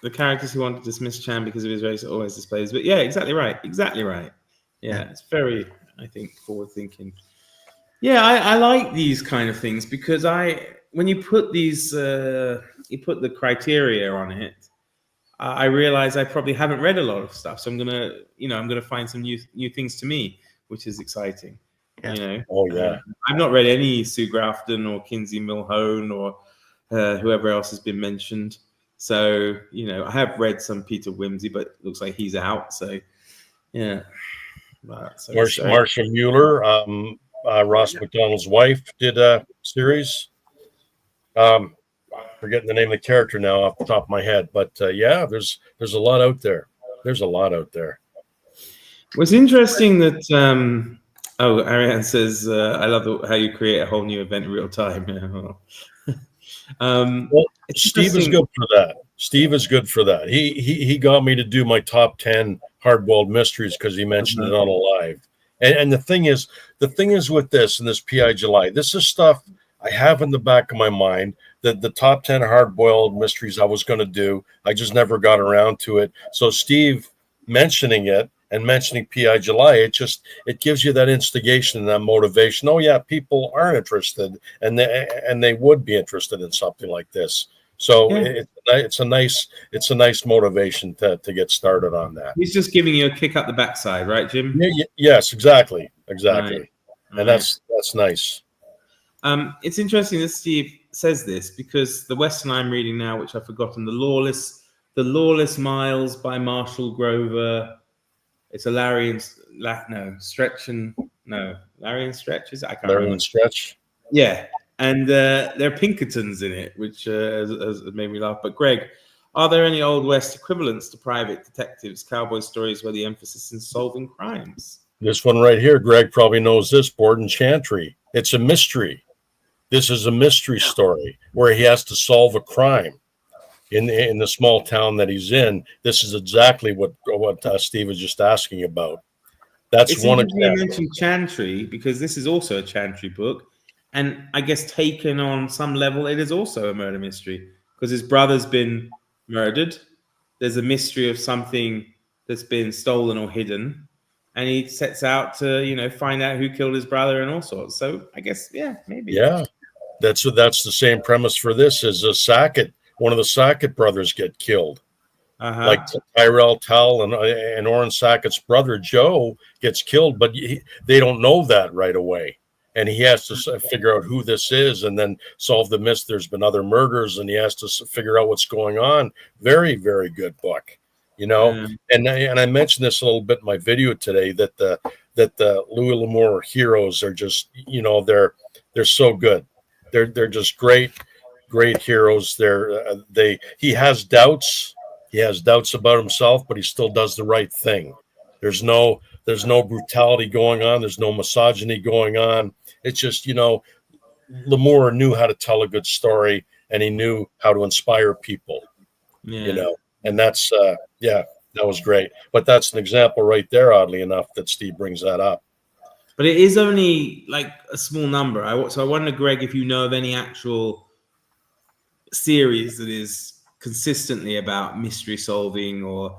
The characters who want to dismiss Chan because of his race are always displays. But yeah, exactly right. Exactly right. Yeah, it's very, I think, forward thinking. Yeah, I like these kind of things because when you put these, you put the criteria on it, I realize I probably haven't read a lot of stuff. So I'm gonna find some new things to me, which is exciting. Yeah. Oh yeah. I've not read any Sue Grafton or Kinsey Milhone or whoever else has been mentioned. So I have read some Peter Wimsey, but it looks like he's out. So yeah. Marcia Mueller, Ross McDonald's wife, did a series. Forgetting the name of the character now off the top of my head, but yeah, there's a lot out there. There's a lot out there. What's interesting that Ariane says, I love how you create a whole new event in real time. Well, Steve is good for that. Steve is good for that. He got me to do my top 10 hard-boiled mysteries because he mentioned it on a live. And the thing is with this and this PI July, this is stuff I have in the back of my mind that the top 10 hard-boiled mysteries I was going to do. I just never got around to it. So Steve mentioning it and mentioning PI July, it gives you that instigation and that motivation. Oh yeah, people are interested and they would be interested in something like this. So yeah. It's a nice motivation to get started on that. He's just giving you a kick up the backside, right, Jim? Yes, exactly. Right. And that's nice. It's interesting that Steve says this because the Western I'm reading now, which I've forgotten, The Lawless Miles by Marshall Grover. It's a Larry and Stretch. I can't remember. Larry and Stretch. Yeah, and there are Pinkertons in it, which has made me laugh. But Greg, are there any Old West equivalents to private detectives, cowboy stories where the emphasis is solving crimes? This one right here, Greg probably knows this. Borden Chantry. It's a mystery. This is a mystery story where he has to solve a crime in the small town that he's in. This is exactly what Steve was just asking about. That's one example. You mentioned Chantry because this is also a Chantry book, and I guess taken on some level, it is also a murder mystery because his brother's been murdered. There's a mystery of something that's been stolen or hidden, and he sets out to find out who killed his brother and all sorts. So I guess maybe that's the same premise for this. Is a Sackett. One of the Sackett brothers get killed. Like Tyrell Tell and Orrin Sackett's brother Joe gets killed, but they don't know that right away. And he has to figure out who this is and then solve the mystery. There's been other murders and he has to figure out what's going on. Very, very good book, And I mentioned this a little bit in my video today that the Louis L'Amour heroes are just, they're so good. They're just great heroes. He has doubts. He has doubts about himself, but he still does the right thing. There's no brutality going on. There's no misogyny going on. It's just, Lemure knew how to tell a good story, and he knew how to inspire people, Yeah. And that's, that was great. But that's an example right there, oddly enough, that Steve brings that up. But it is only like a small number. So I wonder, Greg, if you know of any actual series that is consistently about mystery solving or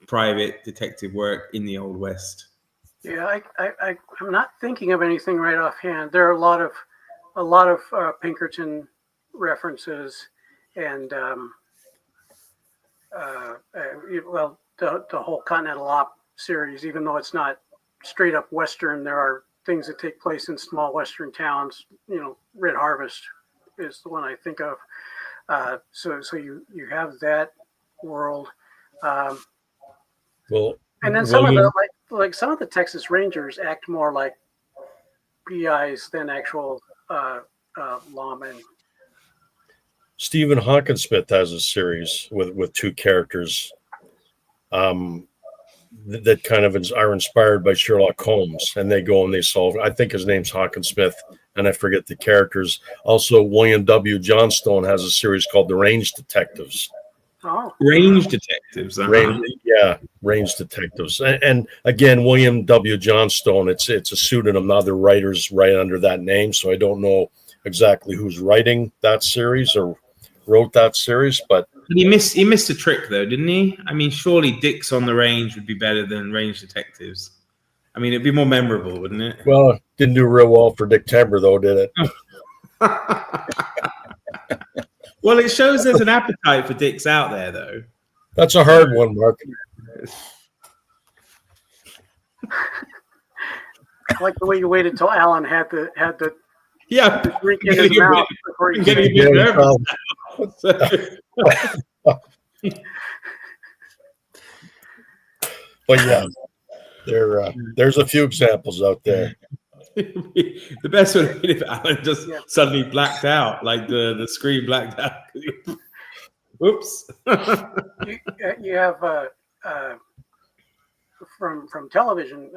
private detective work in the Old West. Yeah, I'm not thinking of anything right offhand. There are a lot of Pinkerton references, and well, the whole Continental Op series. Even though it's not straight up Western, there are things that take place in small Western towns. Red Harvest is the one I think of. So you have that world. Well, and then some of the like some of the Texas Rangers act more like PIs than actual lawmen. Stephen Hawkinsmith has a series with two characters that kind of are inspired by Sherlock Holmes, and they go and they solve. I think his name's Hawkinsmith, and I forget the characters. Also, William W. Johnstone has a series called The Range Detectives. Oh, Range Detectives. Range Detectives. And again, William W. Johnstone. It's a pseudonym. Other writers write under that name, so I don't know exactly who's writing that series or wrote that series, but he missed a trick though, didn't he? I mean, surely Dicks on the Range would be better than Range Detectives. I mean, it'd be more memorable, wouldn't it? Well, didn't do real well for Dick Timber though, did it? Well, it shows there's an appetite for dicks out there, though. That's a hard one, Mark. I like the way you waited till Alan had the drink in his mouth before you getting a bit nervous. But yeah, there's a few examples out there. The best would be if Alan just suddenly blacked out, like the screen blacked out. Whoops. You have from television,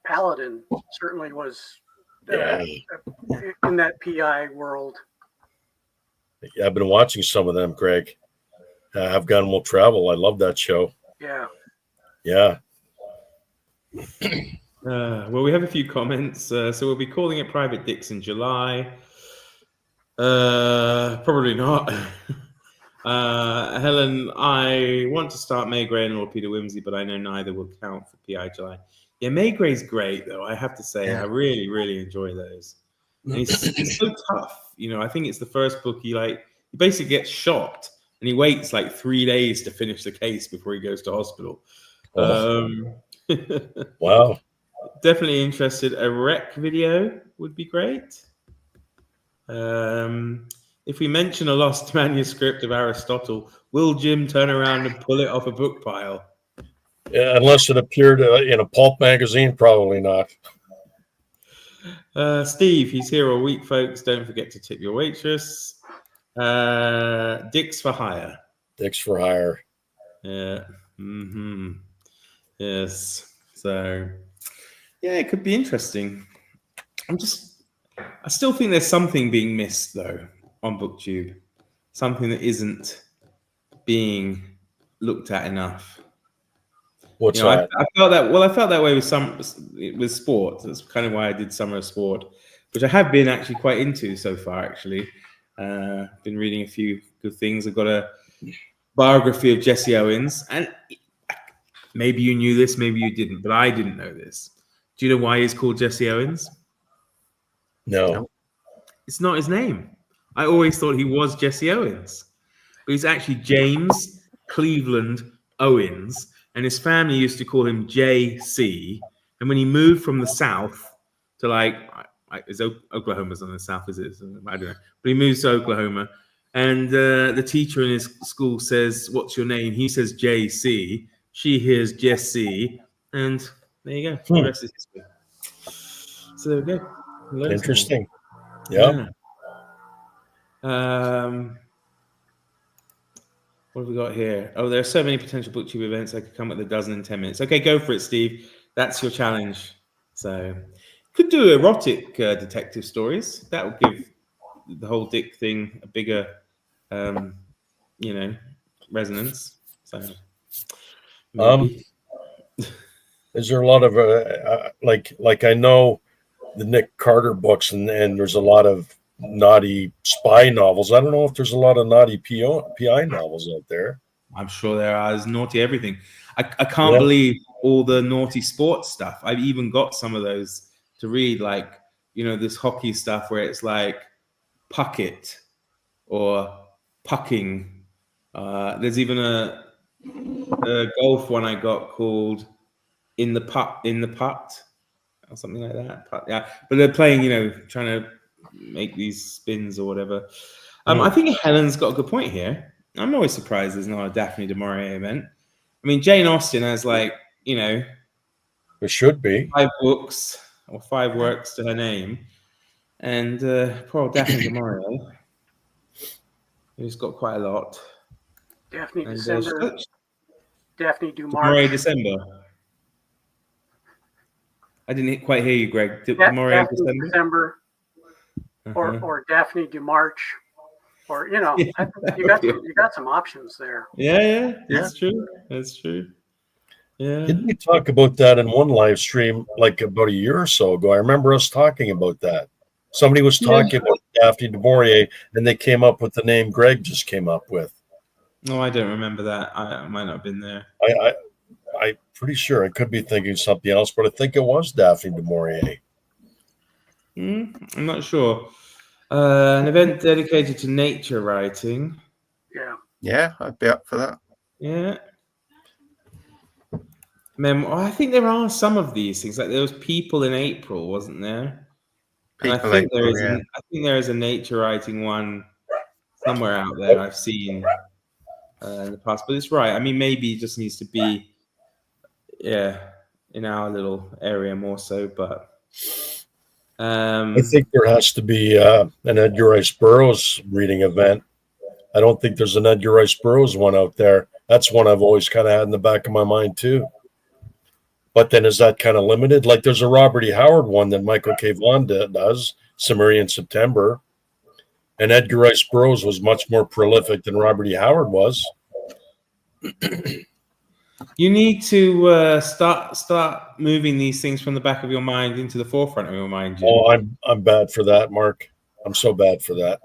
Paladin certainly was in that PI world. Yeah, I've been watching some of them, Greg. Have Gun Will Travel. I love that show. Yeah. Yeah. Well, we have a few comments. So we'll be calling it Private Dicks in July. Probably not. Helen, I want to start May Gray or Peter Wimsey, but I know neither will count for PI July. Yeah, May Gray's great, though. I have to say, I really, really enjoy those. And he's so tough. I think it's the first book he basically gets shot and he waits like 3 days to finish the case before he goes to hospital. Wow. Definitely interested. A rec video would be great. If we mention a lost manuscript of Aristotle, will Jim turn around and pull it off a book pile? Yeah, unless it appeared in a pulp magazine, probably not. Steve, he's here all week, folks. Don't forget to tip your waitress. Dicks for hire. Dicks for hire. Yeah. Mm-hmm. Yes. So, yeah, it could be interesting. I still think there's something being missed, though, on BookTube. Something that isn't being looked at enough. What's that? I felt that. Well, I felt that way with sport. That's kind of why I did Summer of Sport, which I have been actually quite into so far. Actually, been reading a few good things. I've got a biography of Jesse Owens, and maybe you knew this, maybe you didn't, but I didn't know this. Do you know why he's called Jesse Owens? No. It's not his name. I always thought he was Jesse Owens, but he's actually James Cleveland Owens. And his family used to call him JC. And when he moved from the South to is Oklahoma's on the South, is it? I don't know. But he moves to Oklahoma. And the teacher in his school says, "What's your name?" He says JC. She hears Jesse. And there you go. The rest is history. So there we go. Interesting. Yeah. What What have we got here? Oh, there are so many potential booktube events. I could come with a dozen in 10 minutes. Okay, go for it, Steve. That's your challenge. So, could do erotic detective stories. That would give the whole dick thing a bigger, resonance. So, maybe. Is there a lot of like I know the Nick Carter books, and there's a lot of naughty spy novels. I don't know if there's a lot of naughty PI novels out there. I'm sure there are. There's naughty everything. I can't believe all the naughty sports stuff. I've even got some of those to read, like, this hockey stuff where it's like puck it or pucking. There's even a golf one I got called in the putt or something like that. Yeah, but they're playing, trying to make these spins or whatever. I think Helen's got a good point here. I'm always surprised there's not a Daphne du Maurier event. I mean, Jane Austen has It should be 5 books or 5 works to her name, and poor Daphne du Maurier, who's got quite a lot. Daphne And, December. Daphne du Maurier March. December. I didn't quite hear you, Greg. Maurier Daphne December, or Daphne du March, or you got some options there. Yeah, that's true. That's true. Yeah. Didn't we talk about that in one live stream like about a year or so ago? I remember us talking about that. Somebody was talking about Daphne du Maurier, and they came up with the name Greg just came up with. No, I don't remember that. I might not have been there. I'm pretty sure I could be thinking something else, but I think it was Daphne du Maurier. I'm not sure. An event dedicated to nature writing. Yeah, I'd be up for that. Yeah. I think there are some of these things. Like there was People in April, wasn't there? And I think there is a nature writing one somewhere out there I've seen in the past. But it's right. I mean, maybe it just needs to be, in our little area more so. But I think there has to be an Edgar Rice Burroughs reading event. I don't think there's an Edgar Rice Burroughs one out there. That's one I've always kind of had in the back of my mind too. But then is that kind of limited? Like there's a Robert E. Howard one that Michael K. Vaughan does, Cimmerian September. And Edgar Rice Burroughs was much more prolific than Robert E. Howard was. You need to start moving these things from the back of your mind into the forefront of your mind, Jim. Oh, I'm bad for that, Mark. I'm so bad for that.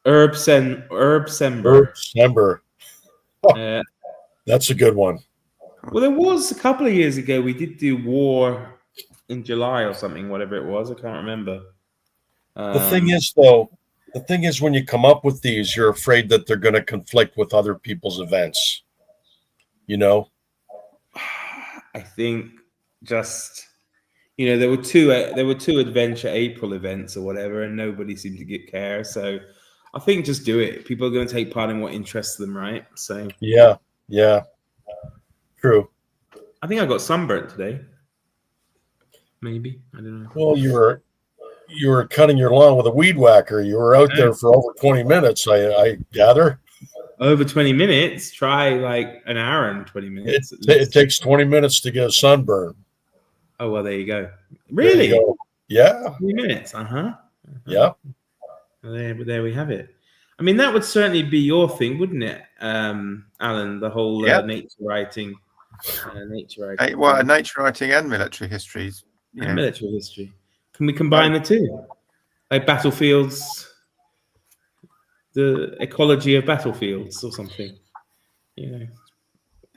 Herb Sember. Herb Sember. Oh, that's a good one. Well, there was a couple of years ago. We did do War in July or something, whatever it was. I can't remember. The thing is, though, when you come up with these, you're afraid that they're going to conflict with other people's events. I think just there were two Adventure April events or whatever, and nobody seemed to care. So I think just do it. People are going to take part in what interests them, right? So yeah, true. I think I got sunburnt today. Maybe, I don't know. Well, you were cutting your lawn with a weed whacker. You were out there for over 20 minutes. I gather. Over 20 minutes. Try like an hour and 20 minutes. It takes 20 minutes to get a sunburn. Oh well, there you go. Really? You go. Yeah. 20 minutes. Yeah. Well, there we have it. I mean, that would certainly be your thing, wouldn't it, Alan? The whole nature writing. Nature writing. Nature writing and military histories. And military history. Can we combine the two? Like battlefields, the ecology of battlefields or something. With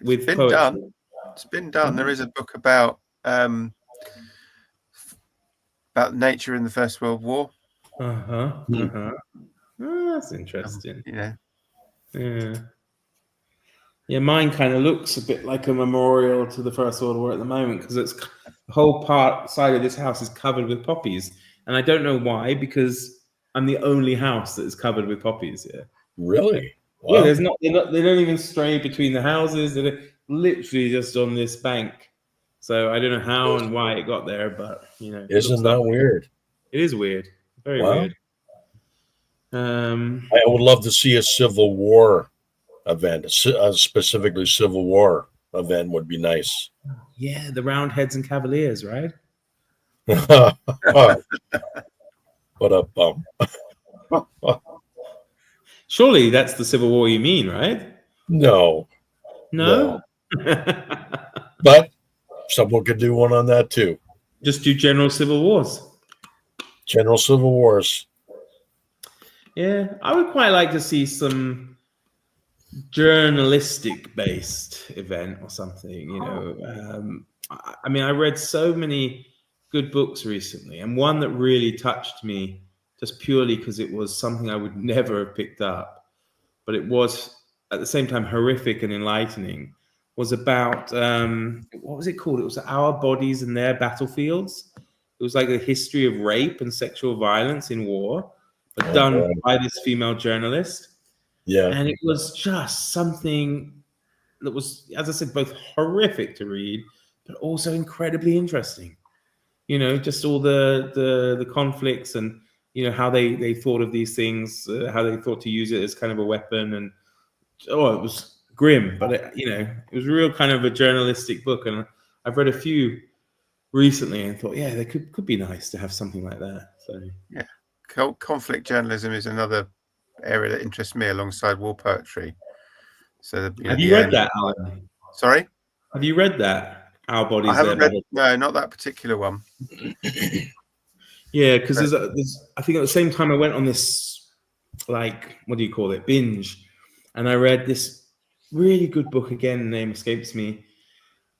it's been poetry. done. It's been done. There is a book about nature in the First World War. Oh, that's interesting. Yeah, mine kind of looks a bit like a memorial to the First World War at the moment because it's the whole side of this house is covered with poppies, and I don't know why, because I'm the only house that is covered with poppies here. Really? Wow. Yeah, they don't even stray between the houses. They're literally just on this bank. So I don't know how and why it got there, but isn't that weird? It is weird. Very weird. I would love to see a Civil War event, specifically Civil War event would be nice. Yeah, the Roundheads and Cavaliers, right? What up, Surely that's the Civil War you mean, right? No, No? but someone could do one on that too. Just do general civil wars. General Civil Wars. Yeah, I would quite like to see some journalistic based event or something, you know. I mean, I read so many good books recently, and one that really touched me just purely because it was something I would never have picked up, but it was at the same time horrific and enlightening, was about what was it called? It was Our Bodies and Their Battlefields. It was like a history of rape and sexual violence in war, but done by this female journalist. Yeah. And it was just something that was, as I said, both horrific to read, but also incredibly interesting. You know, just all the conflicts and, you know, how they thought of these things, how they thought to use it as kind of a weapon. And, oh, it was grim, but, you know, it was real kind of a journalistic book. And I've read a few recently and thought, yeah, they could be nice to have something like that. So yeah, conflict journalism is another area that interests me alongside war poetry. So, have you read that, Alan? Sorry, have you read that? Our Bodies. I haven't read. No, not that particular one. Yeah, because there's, I think at the same time I went on this, like, what do you call it, binge, and I read this really good book, again, the name escapes me,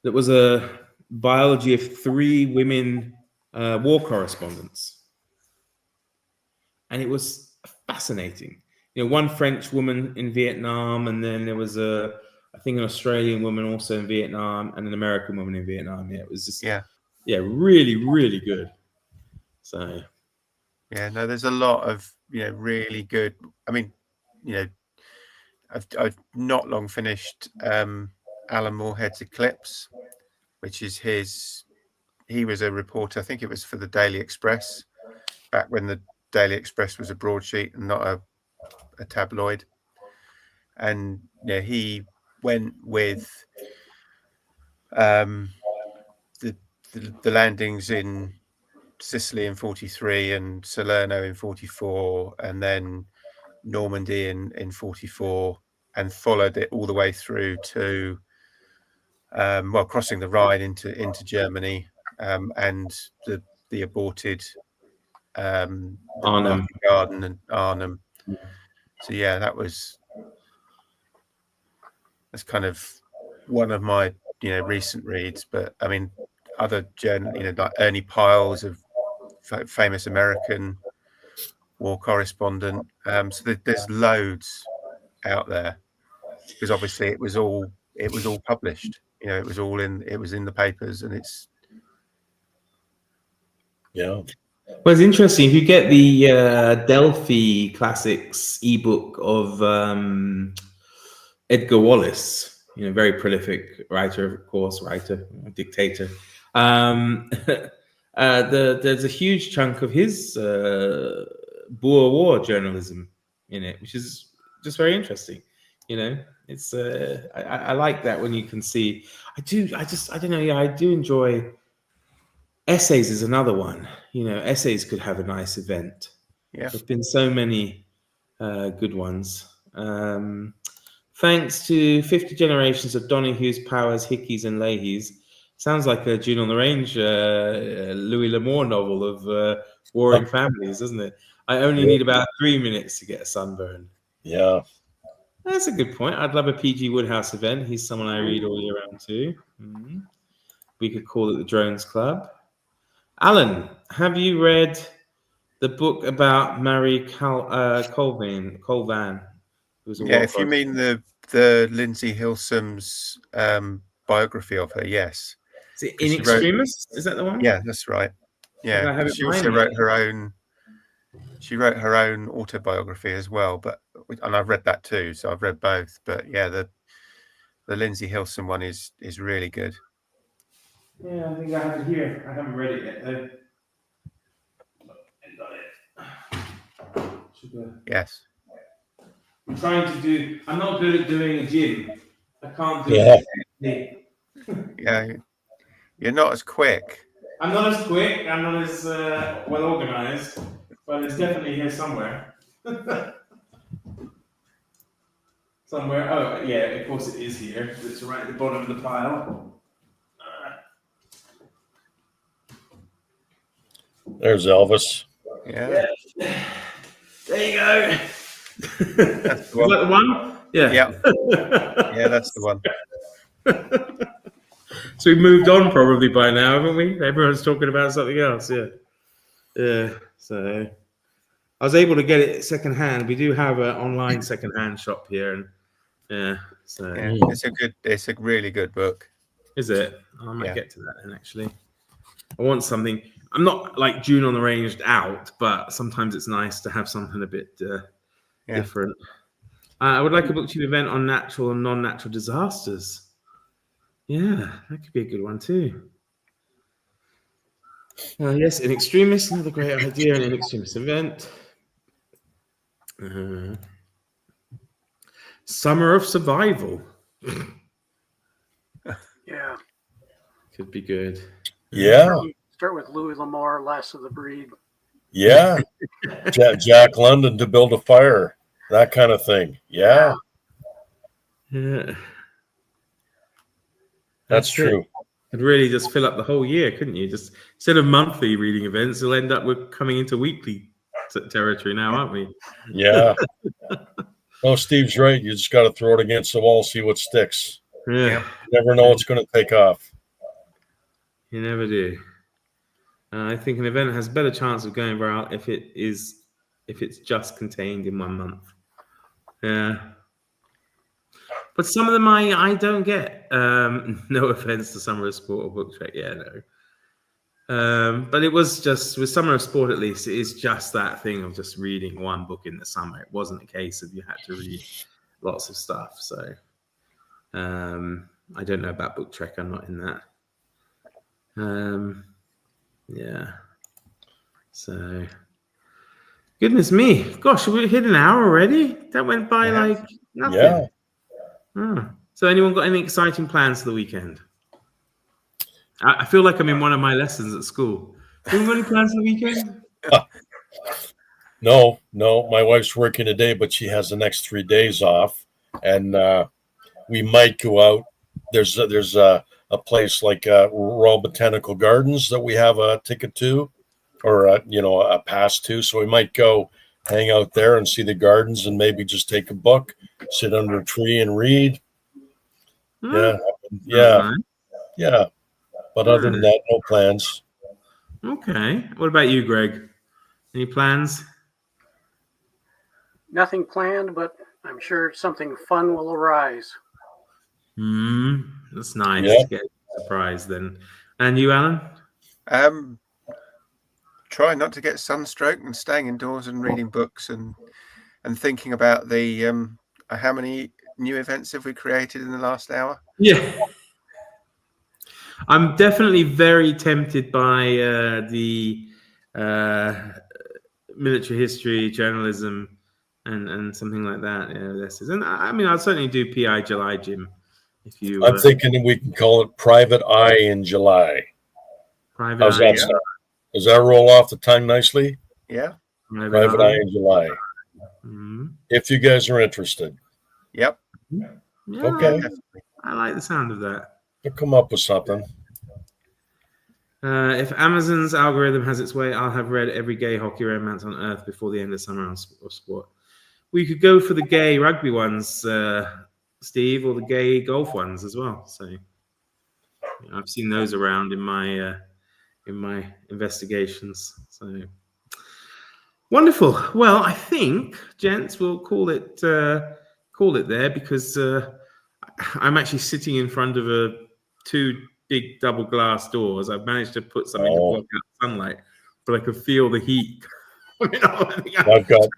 that was a biology of 3 women war correspondents. And it was fascinating. You know, one French woman in Vietnam, and then there was I think an Australian woman also in Vietnam, and an American woman in Vietnam. Yeah, it was just, really, really good. So, yeah, no, there's a lot of, you know, really good. I mean, you know, I've not long finished Alan Moorehead's Eclipse, which is he was a reporter. I think it was for the Daily Express back when the Daily Express was a broadsheet and not a tabloid. And you know, he went with the landings in Sicily in 43 and Salerno in 44, and then Normandy in 44, and followed it all the way through to crossing the Rhine into Germany, and the aborted the Arnhem. Market Garden and Arnhem. So yeah, that's kind of one of my, you know, recent reads. But I mean, other you know, like Ernie Piles, of famous American war correspondent. So there's loads out there, because obviously it was all published. You know, it was in the papers, and it's Yeah. Well, it's interesting. If you get the Delphi Classics ebook of Edgar Wallace, you know, very prolific writer, of course, dictator. There's a huge chunk of his Boer War journalism in it, which is just very interesting. You know, it's I like that when you can see. I don't know. Yeah, I do enjoy. Essays is another one. You know, essays could have a nice event. yeah. There've been so many good ones. Thanks to 50 generations of Donahues, Powers, Hickeys, and Leahys. Sounds like a June on the Range Louis L'Amour novel of warring families, doesn't it? I only need about 3 minutes to get a sunburn. Yeah. That's a good point. I'd love a PG Woodhouse event. He's someone I read all year round too. We could call it the Drones Club. Alan, have you read the book about Marie Colvan? Yeah, if you mean the Lindsay Hilsum's biography of her, yes. Is it In Extremis? Is that the one? Yeah, that's right. Yeah, she also wrote her own. She wrote her own autobiography as well, and I've read that too. So I've read both. But yeah, the Lindsay Hilsum one is really good. Yeah, I think I have it here. I haven't read it yet though. Yes. I'm trying to do. I'm not good at doing a gym. I can't do Yeah. it. Yeah, you're not as quick. I'm not as quick. I'm not as well organized, but it's definitely here somewhere. Somewhere. Oh, yeah. Of course, it is here. It's right at the bottom of the pile. There's Elvis. Yeah, There you go. that's the Was one. that the one? Yeah. Yeah, that's the one. So we've moved on probably by now, haven't we? Everyone's talking about something else. Yeah. Yeah. So I was able to get it second hand. We do have an online second hand shop here, and yeah. So Yeah, it's a really good book. is it? I might Yeah. get to that then. Actually, I want something. I'm not like June on the Range out, but sometimes it's nice to have something a bit different. I would like a booktube event on natural and non-natural disasters. Yeah, that could be a good one too. Yes, In Extremis, another great idea, an In Extremis event. Summer of Survival. Yeah. Could be good. Yeah. Start with Louis L'Amour, Last of the Breed. Yeah. Jack London to build a fire, that kind of thing. Yeah. Yeah. That's true. Could really just fill up the whole year, couldn't you? Just instead of monthly reading events, you'll end up with coming into weekly territory now, aren't we? Yeah. No, Steve's right. You just got to throw it against the wall, see what sticks. Yeah. You never know what's going to take off. You never do. I think an event has a better chance of going viral if it's just contained in 1 month. Yeah. But some of them I don't get. No offense to Summer of Sport or Book Trek. Yeah, no. But it was just with Summer of Sport, at least, it is just that thing of just reading one book in the summer. It wasn't a case of you had to read lots of stuff. So I don't know about Book Trek. I'm not in that. Yeah. So goodness me. Gosh, we hit an hour already? That went by like nothing. Yeah. So anyone got any exciting plans for the weekend? I feel like I'm in one of my lessons at school. Anyone got any plans for the weekend? No. My wife's working today, but she has the next 3 days off, and we might go out. There's a place like Royal Botanical Gardens that we have a ticket to, or a pass to. So we might go hang out there and see the gardens, and maybe just take a book, sit under a tree and read. Yeah. But other than that, no plans. Okay. What about you, Greg? Any plans? Nothing planned, but I'm sure something fun will arise. That's nice Yeah. to get a surprise then. And you, Alan? Try not to get sunstroke and staying indoors and reading books and thinking about the how many new events have we created in the last hour? Yeah. I'm definitely very tempted by the military history, journalism, and something like that. Yeah, this is, and I mean, I'll certainly do PI July, Jim. If you, I'm thinking that we can call it Private Eye in July. Private How's Eye. that sound? Does that roll off the tongue nicely? Yeah. Private Eye in July. If you guys are interested. Yep. Yeah, Okay. I like the sound of that. We'll come up with something. If Amazon's algorithm has its way, I'll have read every gay hockey romance on Earth before the end of summer on sport. We could go for the gay rugby ones, Steve, or the gay golf ones as well. So I've seen those around in my investigations. So wonderful. Well, I think, gents, we'll call it there because I'm actually sitting in front of two big double glass doors. I've managed to put something to block out sunlight, but I can feel the heat. I've got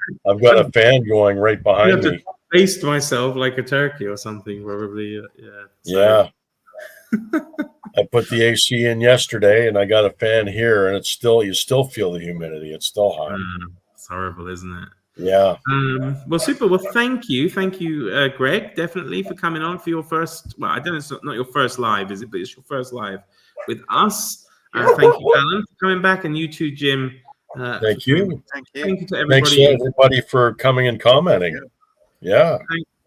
a fan going right behind me. To baste myself like a turkey or something, probably. Yeah. I put the AC in yesterday, and I got a fan here, and you still feel the humidity. It's still hot. It's horrible, isn't it? Yeah. Well, super. Well, thank you, Greg, definitely for coming on for your first. Well, I don't know, it's not your first live, is it? But it's your first live with us. Thank you, Alan, for coming back, and you too, Jim. Thank you. Thank you. Thank you to Thanks everybody. to everybody for coming and commenting. Yeah.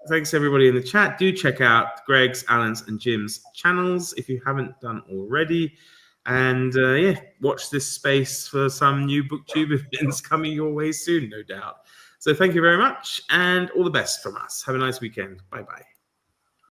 Thanks everybody in the chat. Do check out Greg's, Alan's, and Jim's channels if you haven't done already. And yeah, watch this space for some new booktube events coming your way soon, no doubt. So thank you very much, and all the best from us. Have a nice weekend. Bye-bye.